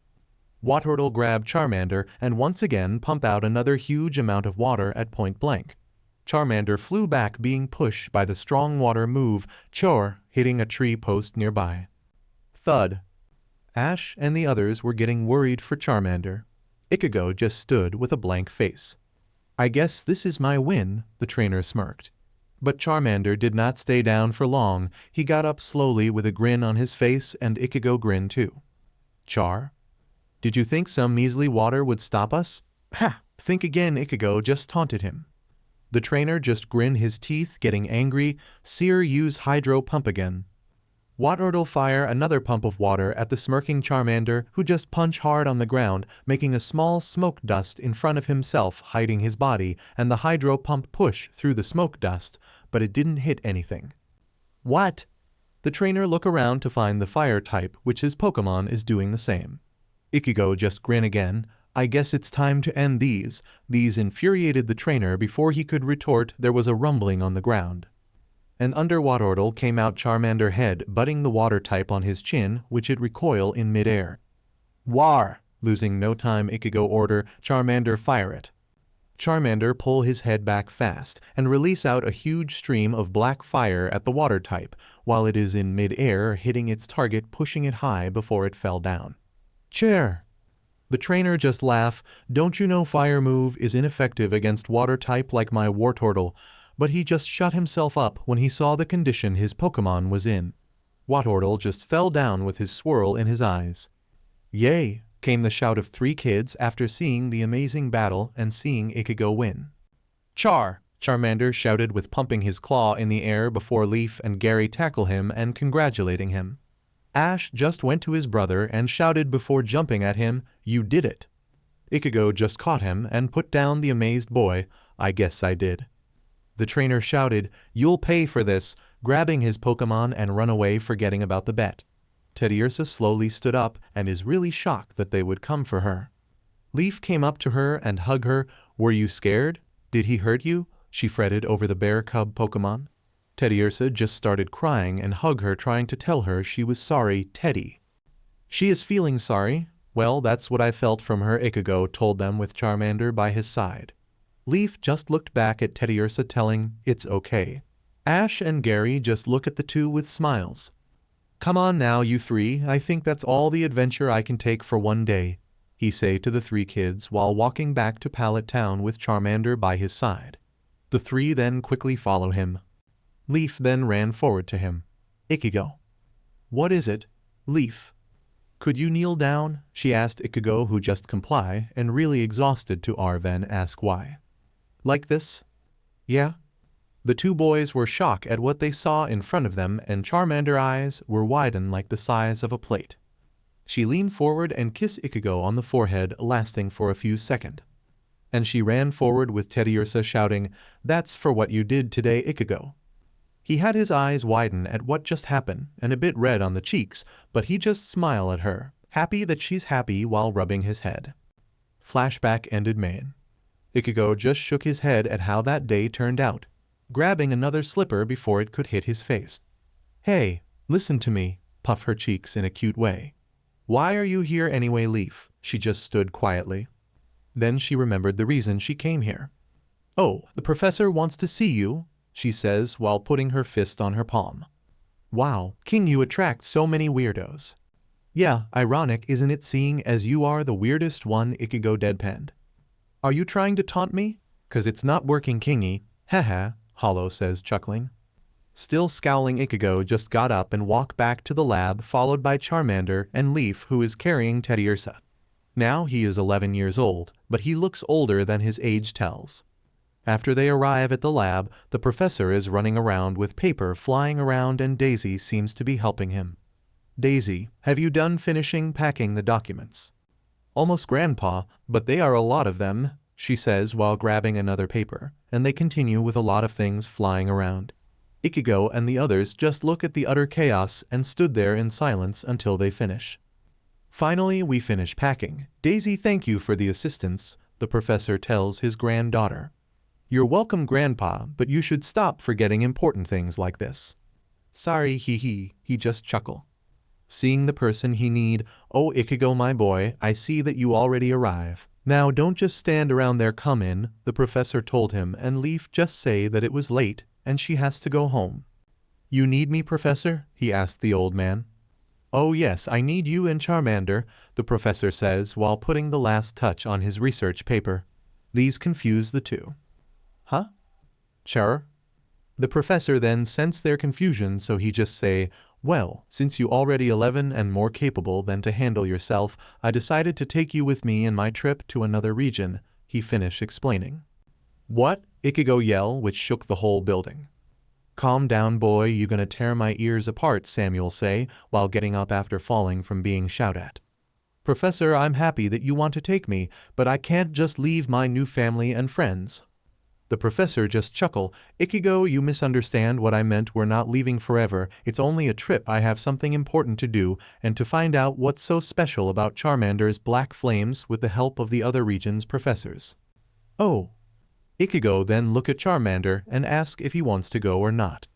Wartortle grabbed Charmander and once again pump out another huge amount of water at point blank. Charmander flew back, being pushed by the strong water move, Chor, hitting a tree post nearby. Thud. Ash and the others were getting worried for Charmander. Ichigo just stood with a blank face. I guess this is my win, the trainer smirked. But Charmander did not stay down for long. He got up slowly with a grin on his face, and Ichigo grinned too. Char? Did you think some measly water would stop us? Ha! Think again, Ichigo just taunted him. The trainer just grinned his teeth, getting angry. Seer, use Hydro Pump again. Wartortle fire another pump of water at the smirking Charmander, who just punched hard on the ground, making a small smoke dust in front of himself, hiding his body, and the Hydro Pump push through the smoke dust, but it didn't hit anything. What? The trainer looked around to find the fire type, which his Pokemon is doing the same. Ichigo just grinned again. I guess it's time to end these. These infuriated the trainer. Before he could retort, there was a rumbling on the ground. And under Wartortle came out Charmander head, butting the water type on his chin, which it recoil in midair. War! Losing no time, Ichigo order, Charmander fire it. Charmander pull his head back fast, and release out a huge stream of black fire at the water type, while it is in mid-air, hitting its target, pushing it high before it fell down. Chair! The trainer just laughed. Don't you know fire move is ineffective against water type like my Wartortle? But he just shut himself up when he saw the condition his Pokemon was in. Wartortle just fell down with his swirl in his eyes. Yay! Came the shout of three kids after seeing the amazing battle and seeing Ichigo win. Char! Charmander shouted with pumping his claw in the air before Leaf and Gary tackle him and congratulating him. Ash just went to his brother and shouted before jumping at him, You did it! Ichigo just caught him and put down the amazed boy. I guess I did. The trainer shouted, You'll pay for this, grabbing his Pokemon and run away, forgetting about the bet. Teddiursa slowly stood up and is really shocked that they would come for her. Leaf came up to her and hugged her. Were you scared? Did he hurt you? She fretted over the bear cub Pokemon. Teddiursa just started crying and hugged her, trying to tell her she was sorry. Teddy. She is feeling sorry? Well, that's what I felt from her, Ichigo told them with Charmander by his side. Leaf just looked back at Teddiursa, telling, It's okay. Ash and Gary just look at the two with smiles. Come on now, you three, I think that's all the adventure I can take for one day, he said to the three kids while walking back to Pallet Town with Charmander by his side. The three then quickly follow him. Leaf then ran forward to him. Ichigo. What is it, Leaf? Could you kneel down? She asked Ichigo, who just complied and really exhausted to then ask why. Like this? Yeah? The two boys were shocked at what they saw in front of them, and Charmander's eyes were widened like the size of a plate. She leaned forward and kissed Ichigo on the forehead, lasting for a few seconds. And she ran forward with Teddiursa shouting, That's for what you did today, Ichigo. He had his eyes widen at what just happened and a bit red on the cheeks, but he just smiled at her, happy that she's happy while rubbing his head. Flashback ended main. Ichigo just shook his head at how that day turned out, grabbing another slipper before it could hit his face. Hey, listen to me, puff her cheeks in a cute way. Why are you here anyway, Leaf? She just stood quietly. Then she remembered the reason she came here. Oh, the professor wants to see you, she says while putting her fist on her palm. Wow, King, you attract so many weirdos. Yeah, ironic, isn't it, seeing as you are the weirdest one, Ichigo deadpanned. Are you trying to taunt me? 'Cause it's not working, Kingy. Haha, Hollow says, chuckling. Still scowling, Ichigo just got up and walked back to the lab, followed by Charmander and Leaf, who is carrying Teddiursa. Now he is 11 years old, but he looks older than his age tells. After they arrive at the lab, the professor is running around with paper flying around and Daisy seems to be helping him. Daisy, have you done finishing packing the documents? Almost, Grandpa, but they are a lot of them, she says while grabbing another paper, and they continue with a lot of things flying around. Ichigo and the others just look at the utter chaos and stood there in silence until they finish. Finally, we finish packing. Daisy, thank you for the assistance, the professor tells his granddaughter. You're welcome, Grandpa, but you should stop forgetting important things like this. Sorry, he just chuckle. Seeing the person he need, oh Ichigo my boy, I see that you already arrive. Now don't just stand around there, come in, the professor told him, and Leaf just say that it was late and she has to go home. You need me, Professor? He asked the old man. Oh yes, I need you and Charmander, the professor says while putting the last touch on his research paper. These confuse the two. Huh? Char? The professor then sensed their confusion, so he just say, well, since you already 11 and more capable than to handle yourself, I decided to take you with me in my trip to another region, he finished explaining. What? Ichigo yell, which shook the whole building. Calm down, boy, you gonna tear my ears apart, Samuel say, while getting up after falling from being shouted at. Professor, I'm happy that you want to take me, but I can't just leave my new family and friends. The professor just chuckle. Ichigo, you misunderstand what I meant. We're not leaving forever. It's only a trip. I have something important to do, and to find out what's so special about Charmander's black flames with the help of the other region's professors. Oh. Ichigo then look at Charmander and ask if he wants to go or not.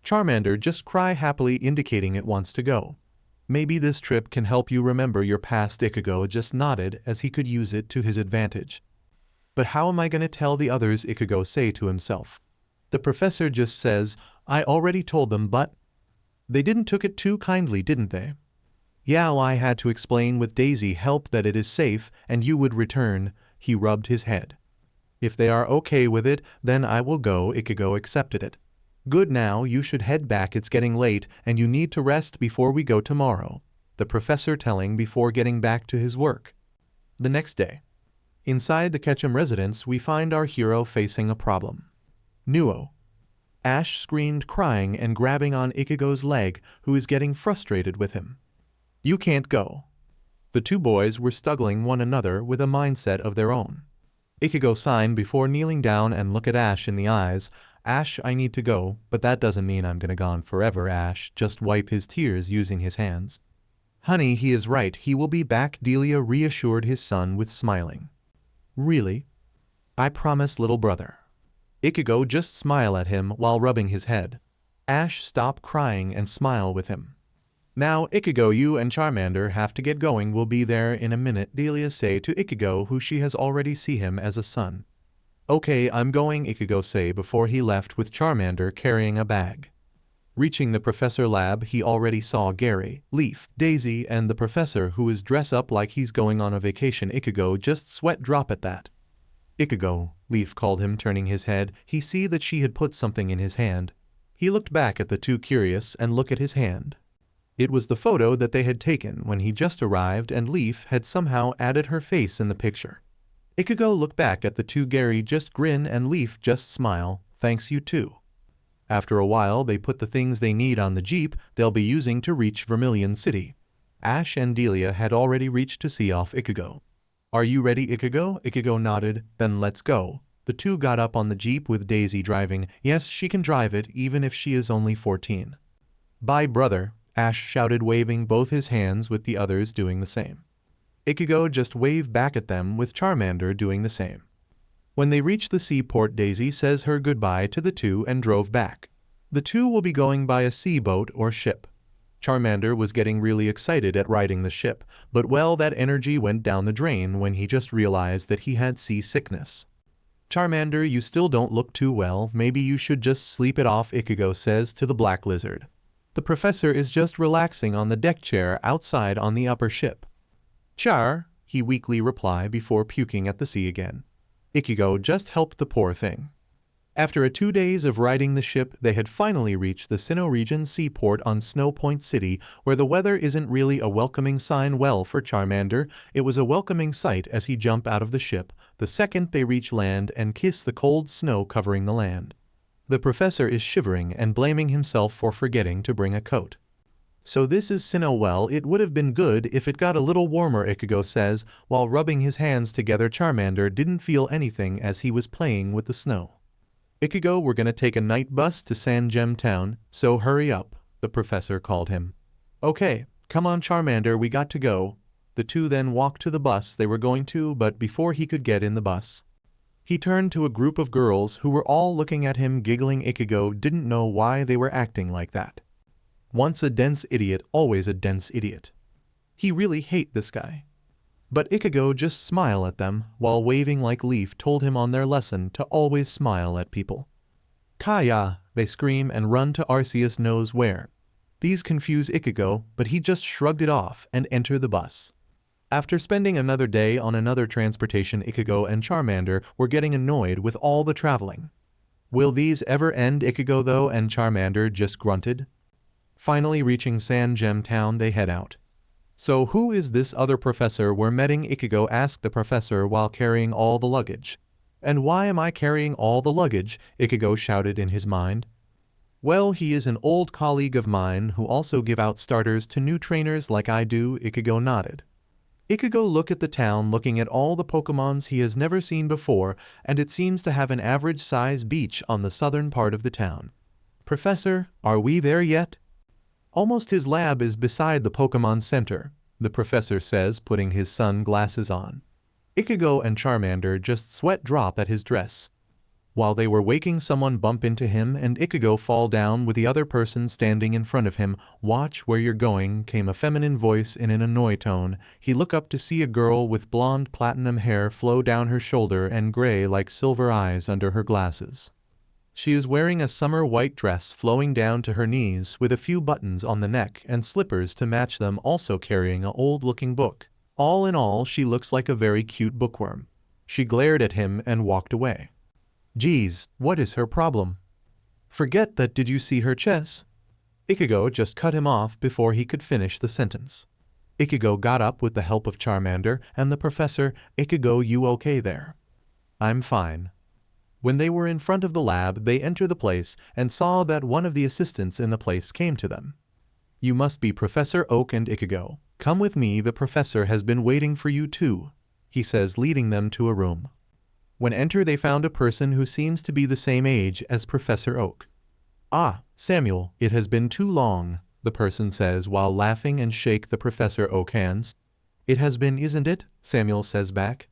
Charmander just cry happily, indicating it wants to go. Maybe this trip can help you remember your past. Ichigo just nodded as he could use it to his advantage. But how am I going to tell the others, Ichigo say to himself. The professor just says, I already told them, but they didn't took it too kindly, didn't they? Yeah, well, I had to explain with Daisy help that it is safe and you would return. He rubbed his head. If they are okay with it, then I will go. Ichigo accepted it. Good, now you should head back, it's getting late and you need to rest before we go tomorrow, the professor telling before getting back to his work. The next day. Inside the Ketchum residence, we find our hero facing a problem. Nuo. Ash screamed, crying and grabbing on Ichigo's leg, who is getting frustrated with him. You can't go. The two boys were struggling one another with a mindset of their own. Ichigo signed before kneeling down and look at Ash in the eyes. Ash, I need to go, but that doesn't mean I'm gonna gone forever. Ash just wipe his tears using his hands. Honey, he is right, he will be back, Delia reassured his son with smiling. Really? I promise, little brother. Ichigo just smile at him while rubbing his head. Ash stop crying and smile with him. Now Ichigo, you and Charmander have to get going, we'll be there in a minute, Delia say to Ichigo, who she has already see him as a son. Okay, I'm going, Ichigo say before he left with Charmander carrying a bag. Reaching the professor lab, he already saw Gary, Leaf, Daisy, and the professor, who is dressed up like he's going on a vacation. Ichigo just sweat drop at that. Ichigo, Leaf called him, turning his head. He see that she had put something in his hand. He looked back at the two, curious, and look at his hand. It was the photo that they had taken when he just arrived, and Leaf had somehow added her face in the picture. Ichigo looked back at the two. Gary just grin and Leaf just smile. Thanks, you too. After a while, they put the things they need on the jeep they'll be using to reach Vermilion City. Ash and Delia had already reached to see off Ichigo. Are you ready, Ichigo? Ichigo nodded. Then let's go. The two got up on the jeep with Daisy driving. Yes, she can drive it, even if she is only 14. Bye, brother, Ash shouted, waving both his hands with the others doing the same. Ichigo just waved back at them with Charmander doing the same. When they reach the seaport, Daisy says her goodbye to the two and drove back. The two will be going by a sea boat or ship. Charmander was getting really excited at riding the ship, but well, that energy went down the drain when he just realized that he had seasickness. Charmander, you still don't look too well, maybe you should just sleep it off, Ichigo says to the black lizard. The professor is just relaxing on the deck chair outside on the upper ship. Char, he weakly replied before puking at the sea again. Ichigo just helped the poor thing. After 2 days of riding the ship, they had finally reached the Sinnoh region seaport on Snow Point City, where the weather isn't really a welcoming sign. Well, for Charmander, it was a welcoming sight as he jumped out of the ship the second they reach land and kiss the cold snow covering the land. The professor is shivering and blaming himself for forgetting to bring a coat. So this is Sinnoh. Well, it would have been good if it got a little warmer, Ichigo says, while rubbing his hands together. Charmander didn't feel anything as he was playing with the snow. Ichigo, we're gonna take a night bus to Sangem Town, so hurry up, the professor called him. Okay, come on Charmander, we got to go. The two then walked to the bus they were going to, but before he could get in the bus, he turned to a group of girls who were all looking at him giggling. Ichigo didn't know why they were acting like that. Once a dense idiot, always a dense idiot. He really hate this guy. But Ichigo just smiled at them, while waving like Leaf told him on their lesson to always smile at people. Kaya, they scream and run to Arceus knows where. These confuse Ichigo, but he just shrugged it off and entered the bus. After spending another day on another transportation, Ichigo and Charmander were getting annoyed with all the traveling. Will these ever end? Ichigo though and Charmander just grunted. Finally reaching Sangem Town, they head out. So who is this other professor we're meeting? Ichigo asked the professor while carrying all the luggage. And why am I carrying all the luggage? Ichigo shouted in his mind. Well, he is an old colleague of mine who also give out starters to new trainers like I do. Ichigo nodded. Ichigo looked at the town, looking at all the Pokemons he has never seen before, and it seems to have an average size beach on the southern part of the town. Professor, are we there yet? Almost. His lab is beside the Pokemoncenter, the professor says, putting his sunglasses on. Ichigo and Charmander just sweat drop at his dress. While they were waking, someone bump into him and Ichigo fall down with the other person standing in front of him. Watch where you're going, came a feminine voice in an annoyed tone. He looked up to see a girl with blonde platinum hair flow down her shoulder and gray like silver eyes under her glasses. She is wearing a summer white dress flowing down to her knees with a few buttons on the neck and slippers to match them, also carrying an old-looking book. All in all, she looks like a very cute bookworm. She glared at him and walked away. Geez, what is her problem? Forget that. Did you see her chest? Ichigo just cut him off before he could finish the sentence. Ichigo got up with the help of Charmander and the professor. Ichigo, you okay there? I'm fine. When they were in front of the lab, they entered the place and saw that one of the assistants in the place came to them. You must be Professor Oak and Ichigo. Come with me, the professor has been waiting for you too, he says, leading them to a room. When enter, they found a person who seems to be the same age as Professor Oak. Ah, Samuel, it has been too long, the person says while laughing and shake the Professor Oak hands. It has been, isn't it? Samuel says back.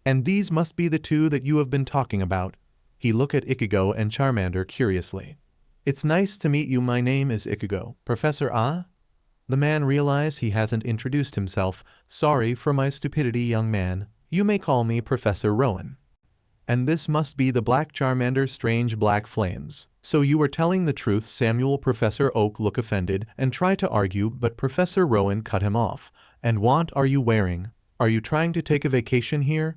And these must be the two that you have been talking about. He looked at Ichigo and Charmander curiously. It's nice to meet you. My name is Ichigo. Professor Ah? The man realized he hasn't introduced himself. Sorry for my stupidity, young man. You may call me Professor Rowan. And this must be the Black Charmander. Strange black flames. So you were telling the truth, Samuel. Professor Oak looked offended and tried to argue, but Professor Rowan cut him off. And what are you wearing? Are you trying to take a vacation here?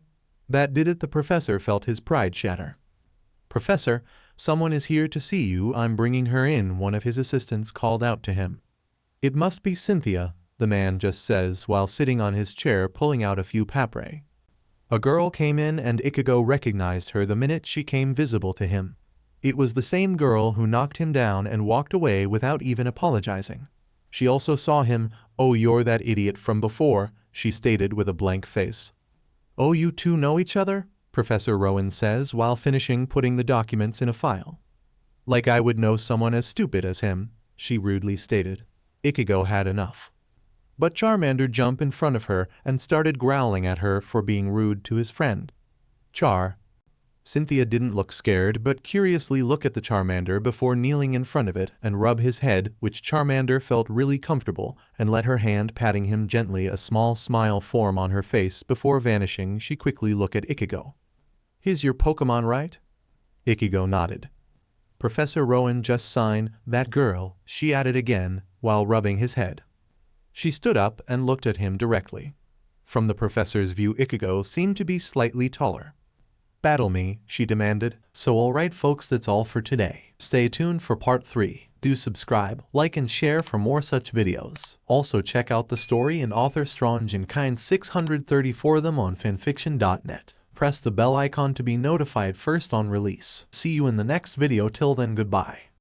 That did it. The professor felt his pride shatter. Professor, someone is here to see you. I'm bringing her in, one of his assistants called out to him. It must be Cynthia, the man just says while sitting on his chair pulling out a few papre. A girl came in and Ichigo recognized her the minute she came visible to him. It was the same girl who knocked him down and walked away without even apologizing. She also saw him. Oh, you're that idiot from before, she stated with a blank face. Oh, you two know each other? Professor Rowan says while finishing putting the documents in a file. Like I would know someone as stupid as him, she rudely stated. Ichigo had enough. But Charmander jumped in front of her and started growling at her for being rude to his friend. Cynthia didn't look scared but curiously looked at the Charmander before kneeling in front of it and rubbed his head, which Charmander felt really comfortable, and let her hand patting him gently. A small smile form on her face before vanishing. She quickly looked at Ichigo. He's your Pokemon, right? Ichigo nodded. Professor Rowan just signed. That girl, she added again, while rubbing his head. She stood up and looked at him directly. From the professor's view, Ichigo seemed to be slightly taller. Battle me, she demanded. So alright folks, that's all for today. Stay tuned for part 3. Do subscribe, like and share for more such videos. Also check out the story and author Strong and Kind 634 them on FANFICTIONnet. Press the bell icon to be notified first on release. See you in the next video. Till then, goodbye.